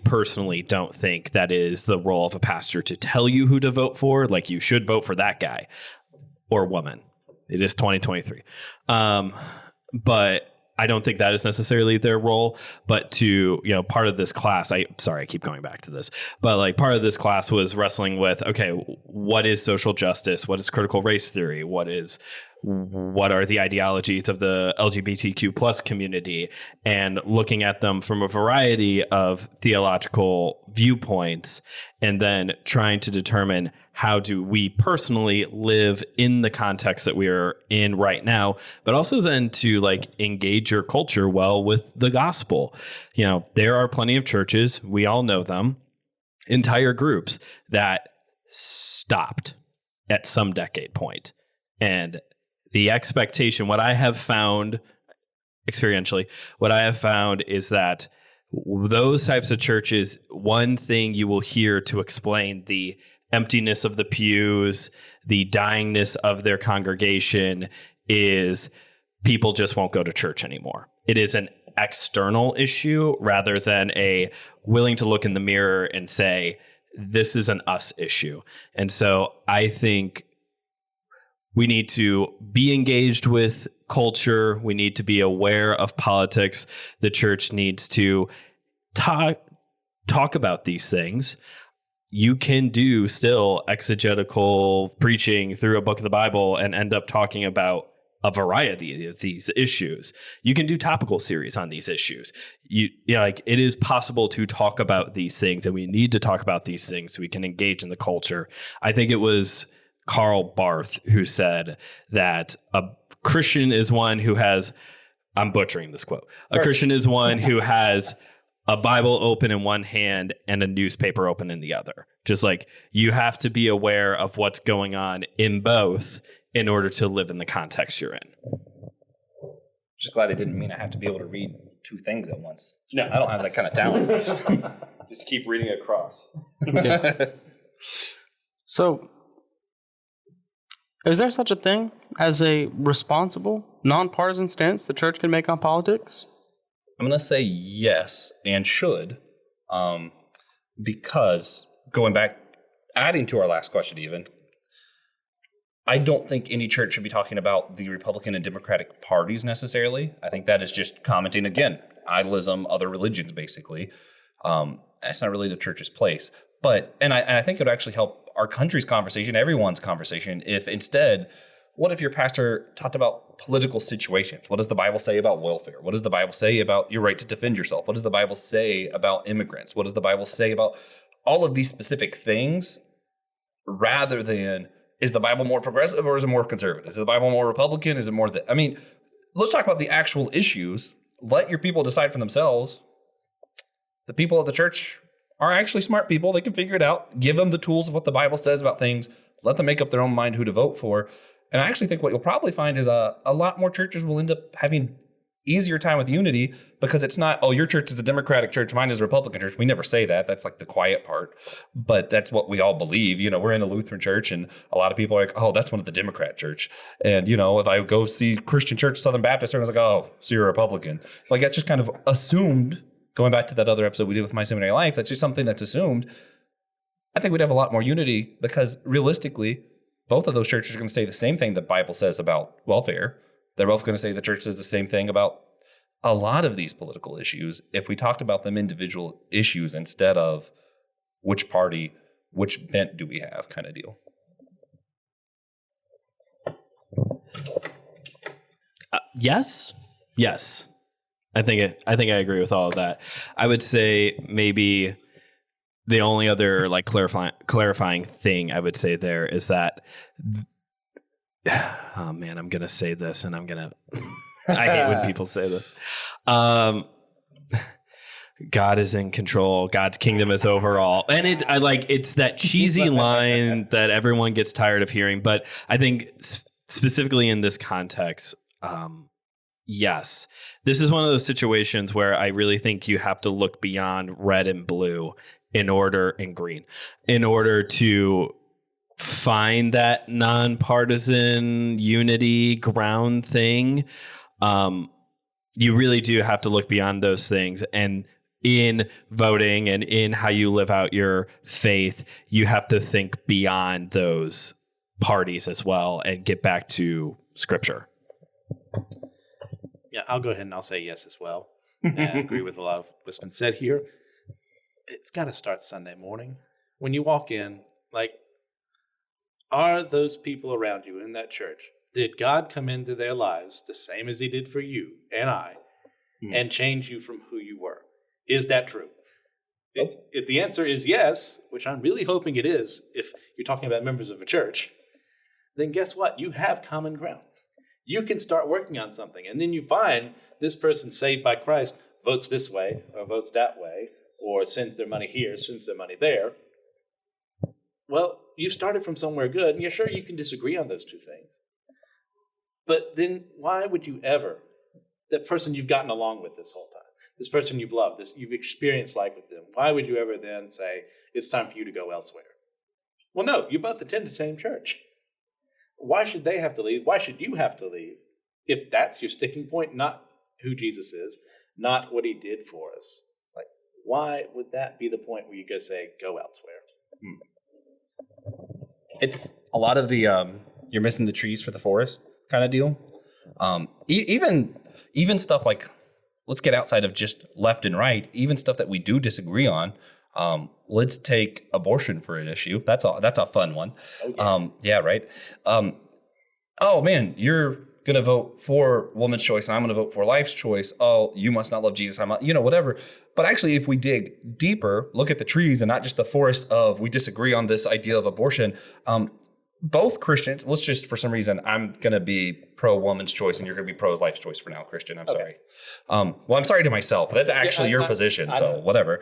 personally don't think that is the role of a pastor to tell you who to vote for. Like, you should vote for that guy or woman. It is 2023. But I don't think that is necessarily their role. But part of this class, I keep going back to this, but like part of this class was wrestling with, okay, what is social justice? What is critical race theory? What are the ideologies of the LGBTQ plus community, and looking at them from a variety of theological viewpoints, and then trying to determine how do we personally live in the context that we are in right now, but also then to like engage your culture well with the gospel. There are plenty of churches, we all know them, entire groups that stopped at some decade point. And the expectation, what I have found experientially, is that those types of churches, one thing you will hear to explain the emptiness of the pews, the dyingness of their congregation, is people just won't go to church anymore. It is an external issue rather than a willing to look in the mirror and say, this is an us issue. And so I think we need to be engaged with culture. We need to be aware of politics. The church needs to talk about these things. You can do still exegetical preaching through a book of the Bible and end up talking about a variety of these issues. You can do topical series on these issues. It is possible to talk about these things, and we need to talk about these things so we can engage in the culture. I think it was Karl Barth who said that a Christian is one who has, I'm butchering this quote, a Christian is one who has a Bible open in one hand and a newspaper open in the other. Just like you have to be aware of what's going on in both in order to live in the context you're in. Just glad it didn't mean I have to be able to read two things at once. No. I don't have that kind of talent. Just keep reading across. So, is there such a thing as a responsible, nonpartisan stance the church can make on politics? I'm going to say yes and should, because going back, adding to our last question even, I don't think any church should be talking about the Republican and Democratic parties necessarily. I think that is just commenting, again, idolism, other religions, basically. That's not really the church's place. But, and I think it would actually help our country's conversation, everyone's conversation, if instead, what if your pastor talked about political situations? What does the Bible say about welfare? What does the Bible say about your right to defend yourself? What does the Bible say about immigrants? What does the Bible say about all of these specific things, rather than, is the Bible more progressive or is it more conservative? Is the Bible more Republican? Is it more let's talk about the actual issues. Let your people decide for themselves. The people of the church are actually smart people. They can figure it out. Give them the tools of what the Bible says about things. Let them make up their own mind who to vote for. And I actually think what you'll probably find is a lot more churches will end up having easier time with unity, because it's not, oh, your church is a Democratic church, mine is a Republican church. We never say that. That's like the quiet part. But that's what we all believe. We're in a Lutheran church, and a lot of people are like, oh, that's one of the Democrat church. And, if I go see Christian Church, Southern Baptist, everyone's like, oh, so you're a Republican. Like, that's just kind of assumed. Going back to that other episode we did with My Seminary Life, that's just something that's assumed. I think we'd have a lot more unity, because realistically, both of those churches are going to say the same thing the Bible says about welfare. They're both going to say the church says the same thing about a lot of these political issues if we talked about them individual issues instead of which party, which bent do we have kind of deal. Yes. I think I agree with all of that. I would say maybe the only other like clarifying thing I would say there is that oh man, I'm gonna say this and I hate when people say this. God is in control. God's kingdom is overall. And it's that cheesy line that everyone gets tired of hearing. But I think specifically in this context, yes, this is one of those situations where I really think you have to look beyond red and blue and green in order to find that nonpartisan unity ground thing. You really do have to look beyond those things, and in voting and in how you live out your faith, you have to think beyond those parties as well and get back to scripture. Yeah, I'll go ahead and I'll say yes as well. I agree with a lot of what's been said here. It's got to start Sunday morning. When you walk in, like, are those people around you in that church, did God come into their lives the same as he did for you and I and change you from who you were? Is that true? If the answer is yes, which I'm really hoping it is, if you're talking about members of a church, then guess what? You have common ground. You can start working on something, and then you find this person saved by Christ votes this way or votes that way or sends their money here, sends their money there. Well, you started from somewhere good, and you're sure you can disagree on those two things. But then why would you ever, that person you've gotten along with this whole time, this person you've loved, you've experienced life with them, why would you ever then say, it's time for you to go elsewhere? Well, no, you both attend the same church. Why should they have to leave? Why should you have to leave? If that's your sticking point, not who Jesus is, not what he did for us. Like, why would that be the point where you go say, go elsewhere? It's a lot of the you're missing the trees for the forest kind of deal. Even stuff like, let's get outside of just left and right, even stuff that we do disagree on. Let's take abortion for an issue. That's a fun one. Yeah, right. Oh man, you're gonna vote for woman's choice, and I'm gonna vote for life's choice. Oh, you must not love Jesus. I'm not, whatever. But actually, if we dig deeper, look at the trees and not just the forest of we disagree on this idea of abortion. Both Christians, let's just, for some reason, I'm going to be pro woman's choice and you're going to be pro life's choice for now, Christian. I'm sorry. Well, I'm sorry to myself. That's actually your position, so whatever.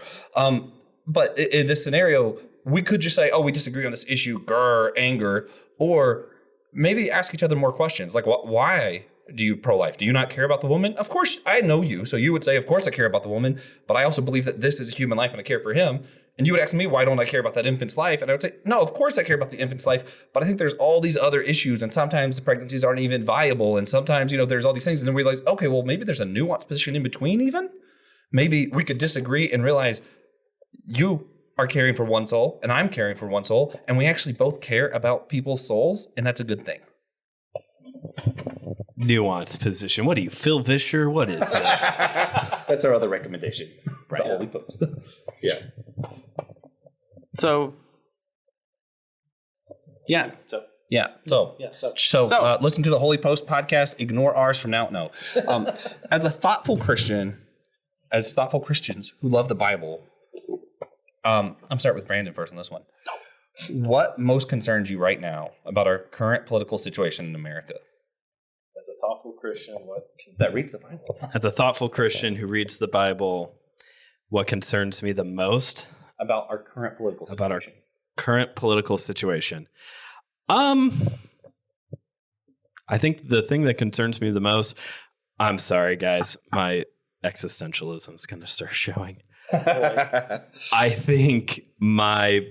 But in this scenario, we could just say, oh, we disagree on this issue, anger, or maybe ask each other more questions. Like, why do you pro-life? Do you not care about the woman? Of course, I know you. So you would say, of course I care about the woman, but I also believe that this is a human life and I care for him. And you would ask me, why don't I care about that infant's life? And I would say, no, of course I care about the infant's life, but I think there's all these other issues, and sometimes the pregnancies aren't even viable, and sometimes, there's all these things, and then we realize, okay, well, maybe there's a nuanced position in between even. Maybe we could disagree and realize you are caring for one soul, and I'm caring for one soul, and we actually both care about people's souls, and that's a good thing. Nuanced position. What are you, Phil Vischer? What is this? That's our other recommendation. Right. The Holy Post. Yeah. So, yeah. So listen to the Holy Post podcast. Ignore ours from now. No. As thoughtful Christians who love the Bible, I'm starting with Brandon first on this one. What most concerns you right now about our current political situation in America? As a thoughtful Christian, that reads the Bible. As a thoughtful Christian who reads the Bible, what concerns me the most about our current political situation? I think the thing that concerns me the most, I'm sorry guys, my existentialism is going to start showing. I think my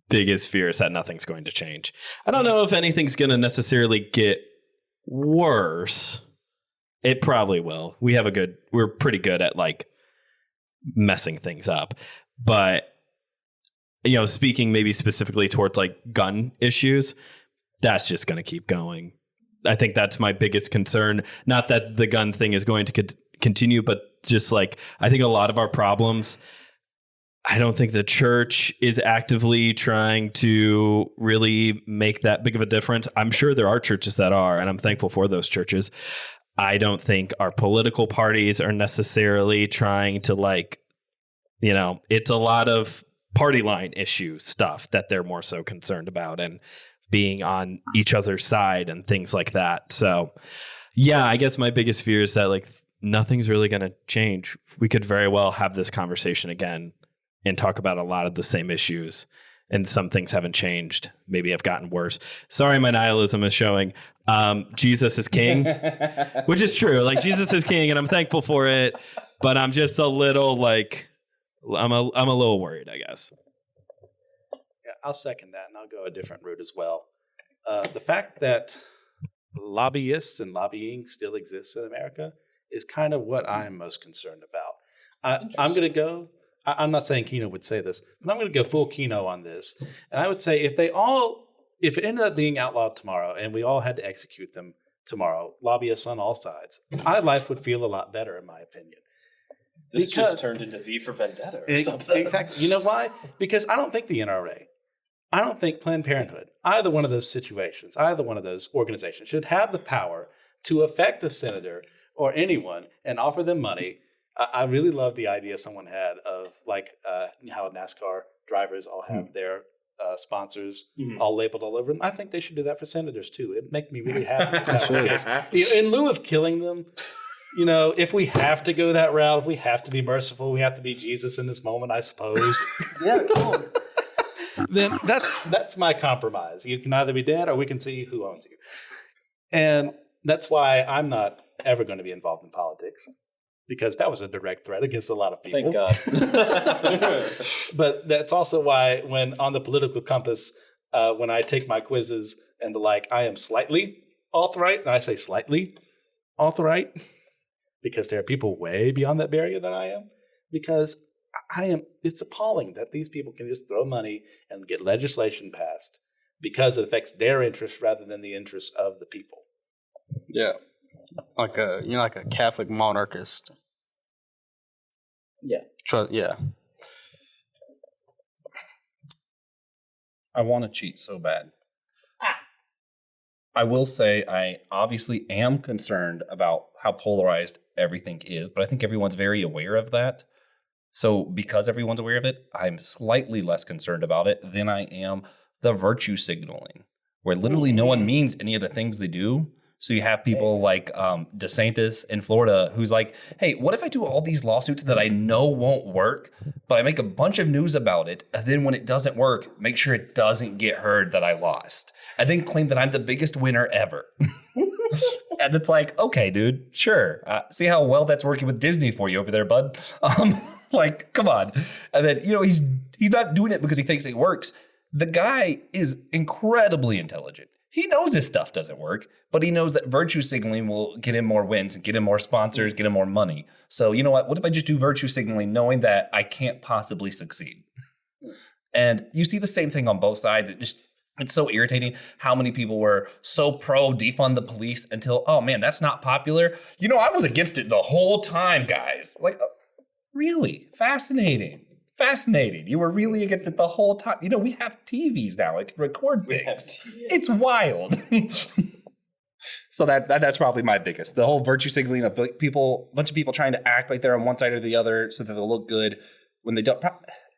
biggest fear is that nothing's going to change. I don't know if anything's going to necessarily get worse. It probably will. We're pretty good at like messing things up. But, speaking maybe specifically towards like gun issues, that's just going to keep going. I think that's my biggest concern. Not that the gun thing is going to continue, but just like I think a lot of our problems, I don't think the church is actively trying to really make that big of a difference. I'm sure there are churches that are, and I'm thankful for those churches. I don't think our political parties are necessarily trying to it's a lot of party line issue stuff that they're more so concerned about and being on each other's side and things like that. So yeah, I guess my biggest fear is that nothing's really going to change. We could very well have this conversation again and talk about a lot of the same issues, and some things haven't changed. Maybe have gotten worse. Sorry, my nihilism is showing. Jesus is king, which is true. Jesus is king, and I'm thankful for it. But I'm just a little I'm a little worried, I guess. Yeah, I'll second that, and I'll go a different route as well. The fact that lobbyists and lobbying still exists in America is kind of what I'm most concerned about. I'm going to go. I'm not saying Keno would say this, but I'm going to go full Keno on this. And I would say if it ended up being outlawed tomorrow and we all had to execute them tomorrow, lobbyists on all sides, my life would feel a lot better, in my opinion. This just turned into V for Vendetta or something. Exactly. You know why? Because I don't think the NRA, I don't think Planned Parenthood, either one of those situations, either one of those organizations should have the power to affect a senator or anyone and offer them money. I really love the idea someone had of how NASCAR drivers all have their sponsors all labeled all over them. I think they should do that for senators too. It'd make me really happy. Because in lieu of killing them, if we have to go that route, if we have to be merciful, we have to be Jesus in this moment, I suppose. Yeah, cool. Then that's my compromise. You can either be dead or we can see who owns you. And that's why I'm not ever going to be involved in politics. Because that was a direct threat against a lot of people. Thank God. But that's also why when on the political compass, when I take my quizzes and I am slightly alt-right, and I say slightly alt-right, because there are people way beyond that barrier than I am, because it's appalling that these people can just throw money and get legislation passed because it affects their interests rather than the interests of the people. Yeah. Like a Catholic monarchist. Yeah. Yeah. I want to cheat so bad. I will say I obviously am concerned about how polarized everything is, but I think everyone's very aware of that. So because everyone's aware of it, I'm slightly less concerned about it than I am the virtue signaling, where literally no one means any of the things they do. So you have people like DeSantis in Florida who's like, hey, what if I do all these lawsuits that I know won't work, but I make a bunch of news about it, and then when it doesn't work, make sure it doesn't get heard that I lost, and then claim that I'm the biggest winner ever. And it's like, okay, dude, sure. See how well that's working with Disney for you over there, bud? Come on. And then, he's not doing it because he thinks it works. The guy is incredibly intelligent. He knows this stuff doesn't work, but he knows that virtue signaling will get him more wins, get him more sponsors, get him more money. So you know what? What if I just do virtue signaling knowing that I can't possibly succeed? And you see the same thing on both sides. It's so irritating how many people were so pro defund the police until, oh man, that's not popular. I was against it the whole time, guys. Really? Fascinating. You were really against it the whole time. We have TVs now. It can record things. It's wild. So that's probably my biggest. The whole virtue signaling of a bunch of people trying to act like they're on one side or the other so that they'll look good when they don't.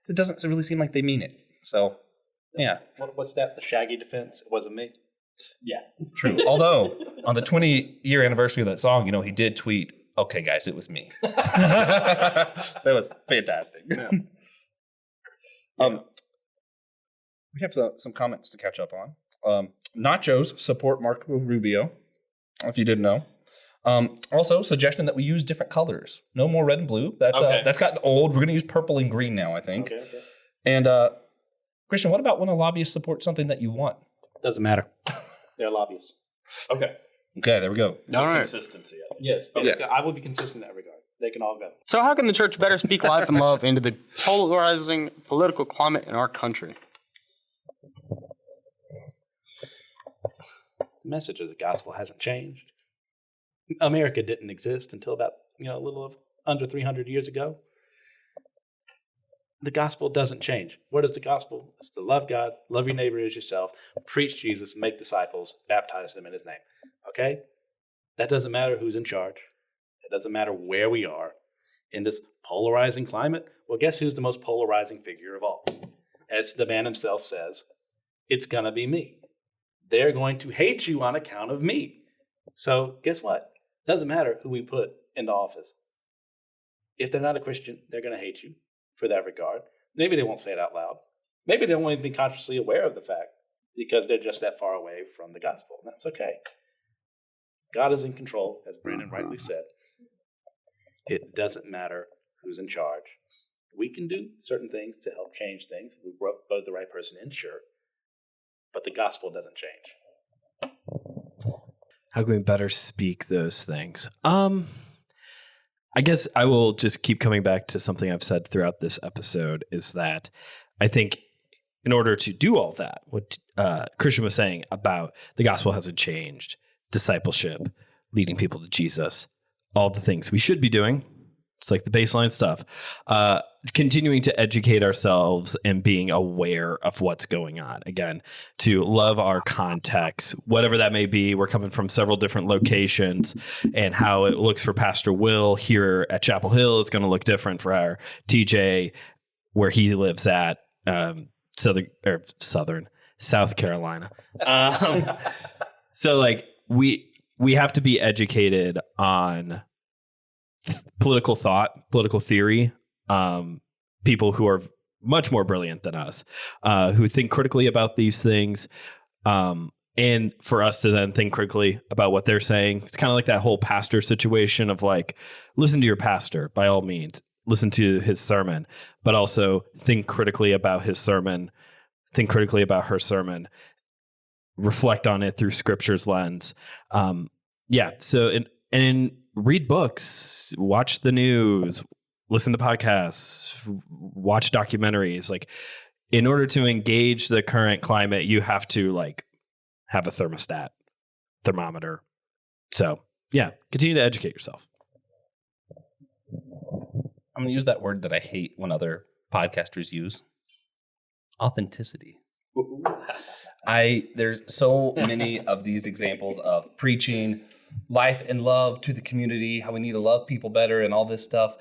It doesn't really seem like they mean it. So, yeah. What's that? The Shaggy defense? It wasn't me. Yeah. True. Although, on the 20-year anniversary of that song, he did tweet, okay, guys, it was me. That was fantastic. Yeah. We have some comments to catch up on. Nachos support Marco Rubio, if you didn't know. Also, suggestion that we use different colors. No more red and blue. That's gotten old. We're going to use purple and green now, I think. Okay. And Christian, what about when a lobbyist supports something that you want? Doesn't matter. They're lobbyists. Okay, there we go. So consistency. Yes. Yeah. I will be consistent in that regard. They can all go. So how can the church better speak life and love into the polarizing political climate in our country? The message of the gospel hasn't changed. America didn't exist until about a little of under 300 years ago. The gospel doesn't change. What is the gospel? It's to love God, love your neighbor as yourself, preach Jesus, make disciples, baptize them in his name. Okay? That doesn't matter who's in charge. It doesn't matter where we are in this polarizing climate. Well, guess who's the most polarizing figure of all? As the man himself says, it's going to be me. They're going to hate you on account of me. So guess what? Doesn't matter who we put into office. If they're not a Christian, they're going to hate you for that regard. Maybe they won't say it out loud. Maybe they won't even be consciously aware of the fact because they're just that far away from the gospel. That's okay. God is in control, as Brandon rightly said. It doesn't matter who's in charge. We can do certain things to help change things. We vote the right person in, sure. But the gospel doesn't change. How can we better speak those things? I guess I will just keep coming back to something I've said throughout this episode, is that I think in order to do all that, what Christian was saying about the gospel hasn't changed, discipleship, leading people to Jesus, all the things we should be doing, it's like the baseline stuff, continuing to educate ourselves and being aware of what's going on. Again, to love our context, whatever that may be. We're coming from several different locations, and how it looks for Pastor Will here at Chapel Hill is going to look different for our TJ where he lives at South Carolina. So like we have to be educated on political thought, political theory, people who are much more brilliant than us, who think critically about these things. And for us to then think critically about what they're saying. It's kind of like that whole pastor situation of like, listen to your pastor by all means, listen to his sermon, but also think critically about his sermon, think critically about her sermon, reflect on it through scripture's lens. So read books, watch the news, listen to podcasts, watch documentaries. Like, in order to engage the current climate, you have to like have a thermometer. So yeah, continue to educate yourself. I'm going to use that word that I hate when other podcasters use. Authenticity. There's so many of these examples of preaching life and love to the community, how we need to love people better and all this stuff.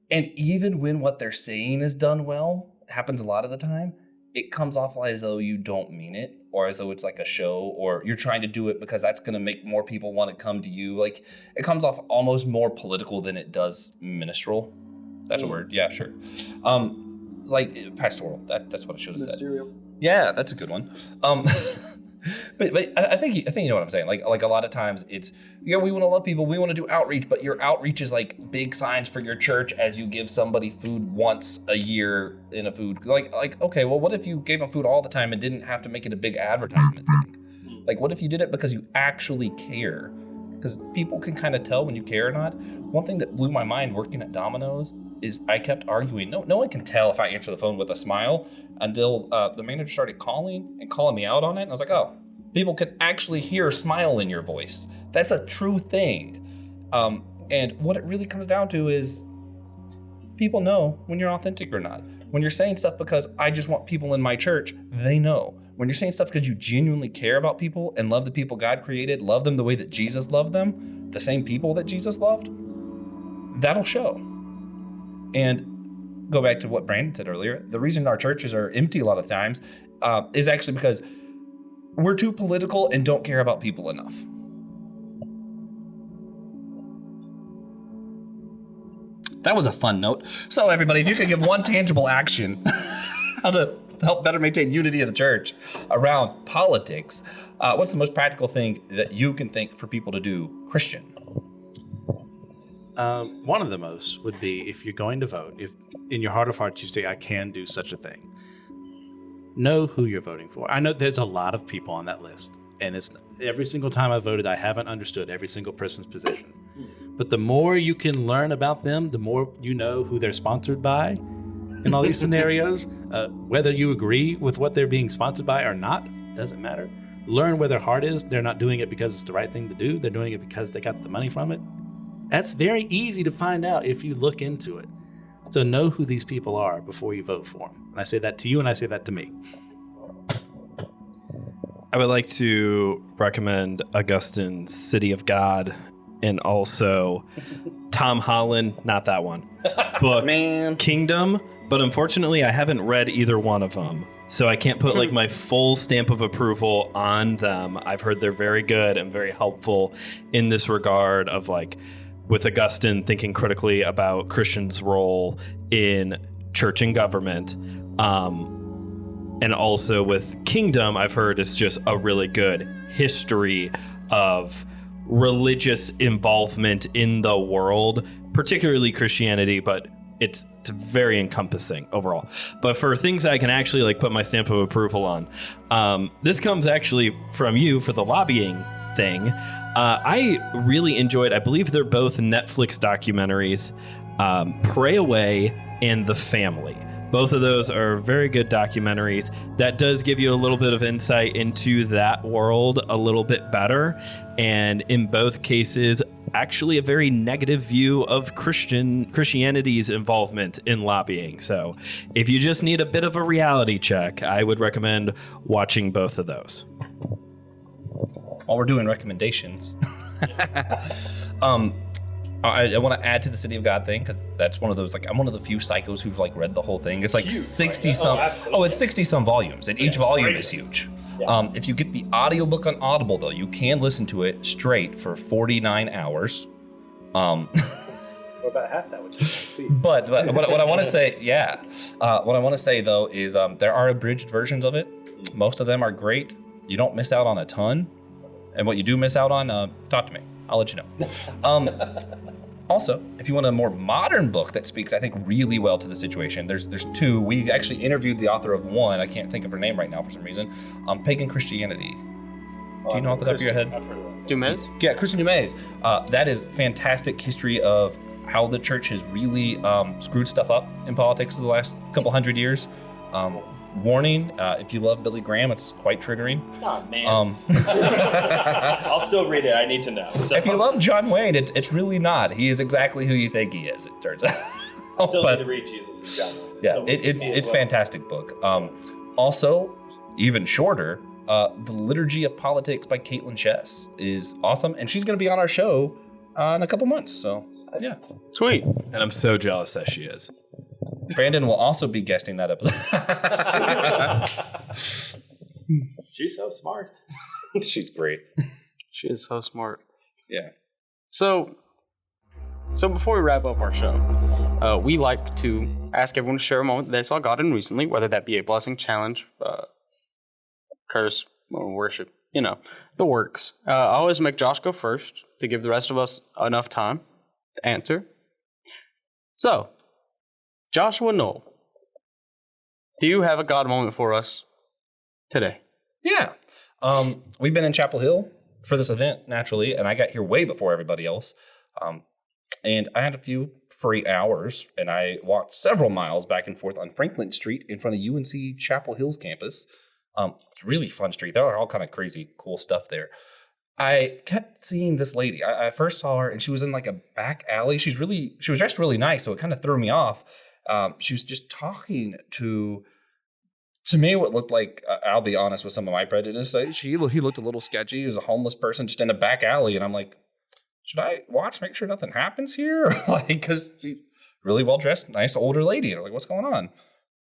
And even when what they're saying is done well, it happens a lot of the time, it comes off as though you don't mean it, or as though it's like a show, or you're trying to do it because that's going to make more people want to come to you. Like, it comes off almost more political than it does ministerial. That's a word. Yeah, sure. Like pastoral. That's what I should have said. Ministerial. Yeah, that's a good one. But I think you know what I'm saying. Like a lot of times it's, we want to love people, we want to do outreach, but your outreach is like big signs for your church as you give somebody food once a year in a food. Like okay, well, what if you gave them food all the time and didn't have to make it a big advertisement thing? Like, what if you did it because you actually care? Because people can kind of tell when you care or not. One thing that blew my mind working at Domino's is I kept arguing. No one can tell if I answer the phone with a smile until the manager started calling me out on it. And I was like, oh, people can actually hear a smile in your voice. That's a true thing. And what it really comes down to is people know when you're authentic or not. When you're saying stuff because I just want people in my church, they know. When you're saying stuff because you genuinely care about people and love the people God created, love them the way that Jesus loved them, the same people that Jesus loved, that'll show. And go back to what Brandon said earlier, the reason our churches are empty a lot of times is actually because we're too political and don't care about people enough. That was a fun note. So everybody, if you could give one tangible action how to help better maintain unity of the church around politics, what's the most practical thing that you can think for people to do, Christian? One of the most would be, if you're going to vote, if in your heart of hearts you say, I can do such a thing, know who you're voting for. I know there's a lot of people on that list, and it's every single time I voted, I haven't understood every single person's position. But the more you can learn about them, the more you know who they're sponsored by in all these scenarios. Whether you agree with what they're being sponsored by or not, doesn't matter. Learn where their heart is. They're not doing it because it's the right thing to do. They're doing it because they got the money from it. That's very easy to find out if you look into it. So know who these people are before you vote for them. And I say that to you, and I say that to me. I would like to recommend Augustine's City of God and also Tom Holland, not that one, book Kingdom. But unfortunately, I haven't read either one of them. So I can't put like my full stamp of approval on them. I've heard they're very good and very helpful in this regard of like with Augustine thinking critically about Christians' role in church and government. And also with Kingdom, I've heard is just a really good history of religious involvement in the world, particularly Christianity, but it's very encompassing overall. But for things I can actually like put my stamp of approval on, this comes actually from you for the lobbying thing. I really enjoyed, I believe they're both Netflix documentaries, Pray Away and The Family. Both of those are very good documentaries. That does give you a little bit of insight into that world a little bit better. And in both cases, actually a very negative view of Christianity's involvement in lobbying. So if you just need a bit of a reality check, I would recommend watching both of those. While we're doing recommendations, I want to add to the City of God thing because that's one of those, like, I'm one of the few psychos who've like read the whole thing. It's like 60 some. Oh, it's 60 some volumes, and each volume is huge. Yeah. If you get the audiobook on Audible, though, you can listen to it straight for 49 hours. Or about half that, which is sweet. But what I want to say, what I want to say though is there are abridged versions of it. Most of them are great. You don't miss out on a ton, and what you do miss out on, talk to me. I'll let you know. Also, if you want a more modern book that speaks, I think, really well to the situation, there's two. We actually interviewed the author of one. I can't think of her name right now for some reason. Pagan Christianity. Do you know off the top of your head? Dumas? Yeah, Kristen Dumas. That is fantastic history of how the church has really screwed stuff up in politics in the last couple hundred years. Warning, if you love Billy Graham, it's quite triggering. Oh, man. I'll still read it. I need to know. So. If you love John Wayne, it's really not. He is exactly who you think he is, it turns out. I still need to read Jesus and John Wayne. Yeah, So it's fantastic book. Also, even shorter, The Liturgy of Politics by Caitlin Chess is awesome, and she's going to be on our show in a couple months. So, yeah. Sweet. And I'm so jealous that she is. Brandon will also be guesting that episode. She's so smart. She's great. She is so smart. Yeah. So before we wrap up our show, we like to ask everyone to share a moment they saw God in recently, whether that be a blessing, challenge, curse, or worship, the works. I always make Josh go first to give the rest of us enough time to answer. So, Joshua Knoll, do you have a God moment for us today? Yeah. We've been in Chapel Hill for this event, naturally, and I got here way before everybody else. And I had a few free hours, and I walked several miles back and forth on Franklin Street in front of UNC Chapel Hill's campus. It's a really fun street. There are all kind of crazy, cool stuff there. I kept seeing this lady. I first saw her, and she was in like a back alley. She was dressed really nice, so it kind of threw me off. She was just talking to me what looked like, I'll be honest with some of my prejudice, he looked a little sketchy. He was a homeless person just in a back alley, and I'm like, should I watch, make sure nothing happens here? Because she really well-dressed, nice older lady. And I'm like, what's going on?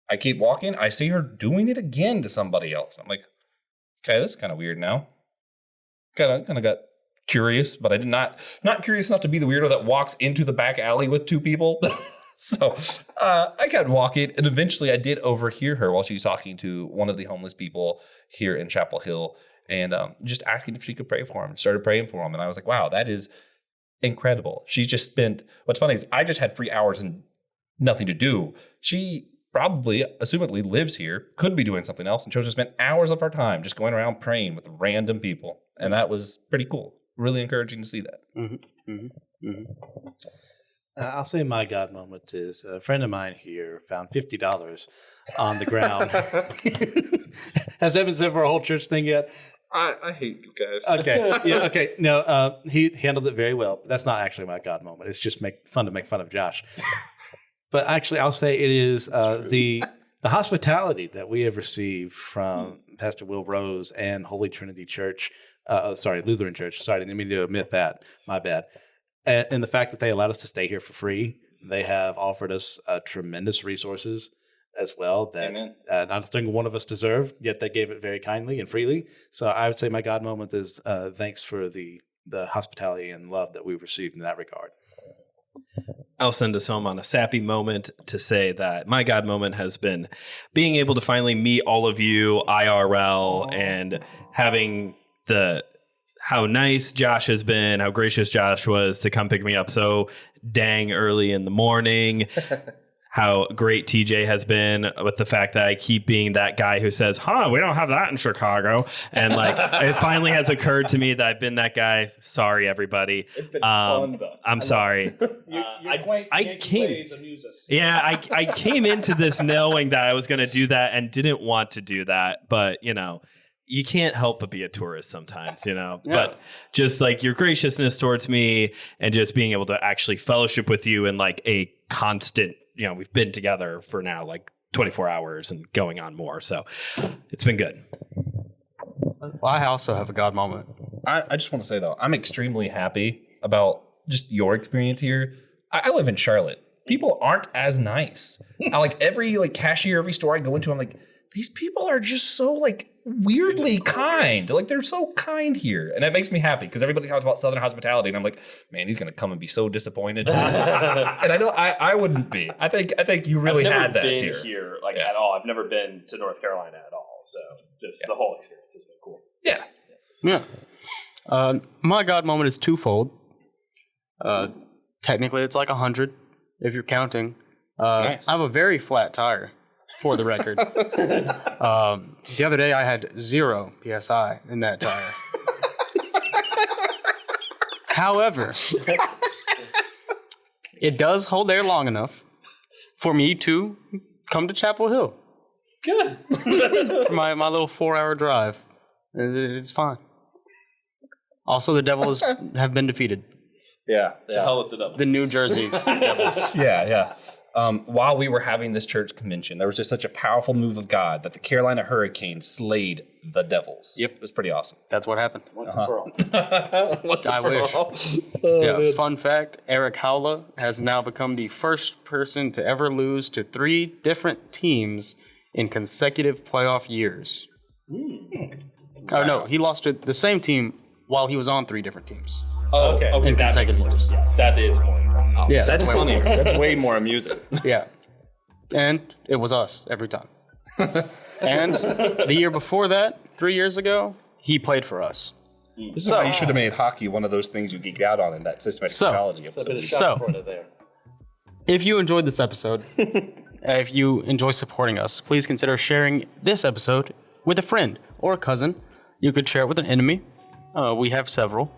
I keep walking. I see her doing it again to somebody else. I'm like, okay, this is kind of weird now. Kind of got curious, but I did not curious enough to be the weirdo that walks into the back alley with two people. So I kept walking, and eventually I did overhear her while she was talking to one of the homeless people here in Chapel Hill, and just asking if she could pray for him. Started praying for him, and I was like, wow, that is incredible. She's just spent, what's funny is I just had 3 hours and nothing to do. She probably, assumedly, lives here, could be doing something else, and chose to spend hours of her time just going around praying with random people, and that was pretty cool. Really encouraging to see that. Mm-hmm. Mm-hmm. Mm-hmm. I'll say my God moment is a friend of mine here found $50 on the ground. Has that been said for a whole church thing yet? I hate you guys. Okay. Yeah. Okay. No. He handled it very well. That's not actually my God moment. It's just make fun of Josh. But actually, I'll say it is the hospitality that we have received from Pastor Will Rose and Holy Trinity Church. Lutheran Church. Sorry, I didn't mean to admit that. My bad. And the fact that they allowed us to stay here for free. They have offered us tremendous resources as well that not a single one of us deserved, yet they gave it very kindly and freely. So I would say my God moment is thanks for the hospitality and love that we've received in that regard. I'll send us home on a sappy moment to say that my God moment has been being able to finally meet all of you IRL and having how nice Josh has been, how gracious Josh was to come pick me up so dang early in the morning. How great TJ has been with the fact that I keep being that guy who says, we don't have that in Chicago. And like, it finally has occurred to me that I've been that guy. Sorry, everybody. It's been fun, though. I'm sorry. I came into this knowing that I was going to do that and didn't want to do that. But, you can't help but be a tourist sometimes, Yeah. But just like your graciousness towards me and just being able to actually fellowship with you in like a constant, we've been together for now like 24 hours and going on more. So it's been good. Well, I also have a God moment. I just want to say, though, I'm extremely happy about just your experience here. I live in Charlotte. People aren't as nice. I like every cashier, every store I go into, I'm like, these people are just so weirdly kind. Like they're so kind here. And that makes me happy because everybody talks about Southern hospitality. And I'm like, man, he's going to come and be so disappointed. And I know I wouldn't be. I think you really had that here. I've never been here at all. I've never been to North Carolina at all. So just the whole experience has been cool. Yeah. Yeah. My God moment is twofold. Technically, it's like 100 if you're counting. Nice. I have a very flat tire. For the record. The other day I had 0 PSI in that tire. However, it does hold there long enough for me to come to Chapel Hill. Good. For my little 4-hour drive. It's fine. Also, the Devils have been defeated. Yeah. To hell with the Devils. The New Jersey Devils. Yeah. While we were having this church convention, there was just such a powerful move of God that the Carolina Hurricanes slayed the Devils. Yep. It was pretty awesome. That's what happened. Once and for all. I wish. Fun fact, Eric Howla has now become the first person to ever lose to 3 different teams in consecutive playoff years. Oh, no, he lost to the same team while he was on 3 different teams. Oh, okay. In consecutive years. Yeah, that is more impressive. Yeah, That's funnier. That's way more amusing. Yeah. And it was us every time. And the year before that, 3 years ago, he played for us. This is why you should have made hockey one of those things you geek out on in that systematic psychology episode. If you enjoyed this episode, if you enjoy supporting us, please consider sharing this episode with a friend or a cousin. You could share it with an enemy. We have several.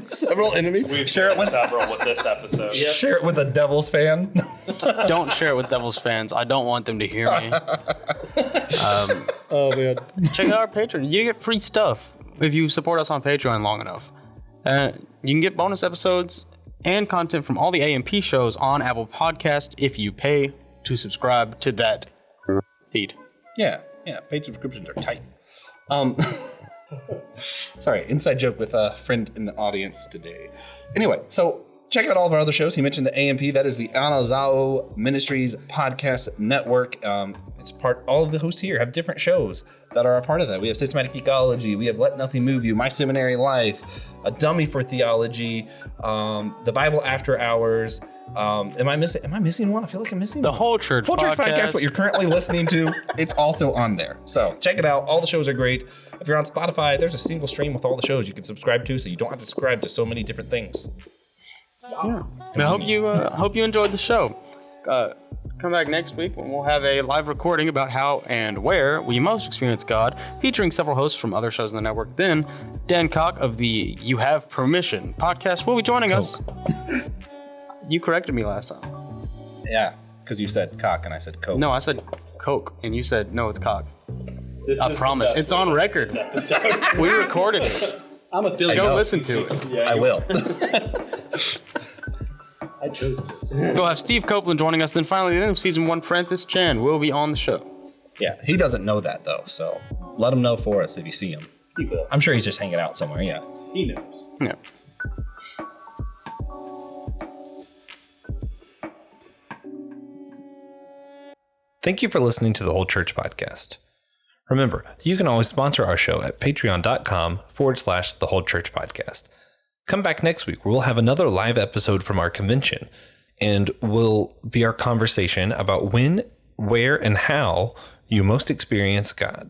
Several enemies. We've shared several with this episode. Share it with a Devils fan. Don't share it with Devils fans. I don't want them to hear me. Oh, man. Check out our Patreon. You get free stuff if you support us on Patreon long enough. You can get bonus episodes and content from all the AMP shows on Apple Podcast if you pay to subscribe to that feed. Yeah. Paid subscriptions are tight. Sorry, inside joke with a friend in the audience today. Anyway, so check out all of our other shows. He mentioned the AMP. That is the Anazao Ministries Podcast Network. It's all of the hosts here have different shows that are a part of that. We have Systematic Ecology. We have Let Nothing Move You, My Seminary Life, A Dummy for Theology, The Bible After Hours. Am I missing one? I feel like I'm missing the one. Whole Church Podcast. What you're currently listening to, it's also on there. So check it out. All the shows are great. If you're on Spotify, there's a single stream with all the shows you can subscribe to, so you don't have to subscribe to so many different things. Yeah. I hope you enjoyed the show. Come back next week when we'll have a live recording about how and where we most experience God, featuring several hosts from other shows in the network. Then Dan Cock of the You Have Permission podcast will be joining us. You corrected me last time. Yeah, because you said cock and I said coke. No, I said Coke, and you said, no, it's cock. I promise. It's on record. We recorded it. I'm a Billy. Go listen to it. I will. I chose this. We'll have Steve Copeland joining us. Then finally, the end of season 1, Francis Chan will be on the show. Yeah, he doesn't know that though, so let him know for us if you see him. He will. I'm sure he's just hanging out somewhere. Yeah. He knows. Yeah. Thank you for listening to the Whole Church Podcast. Remember, you can always sponsor our show at patreon.com/The Whole Church Podcast. Come back next week where we'll have another live episode from our convention, and will be our conversation about when, where, and how you most experience God.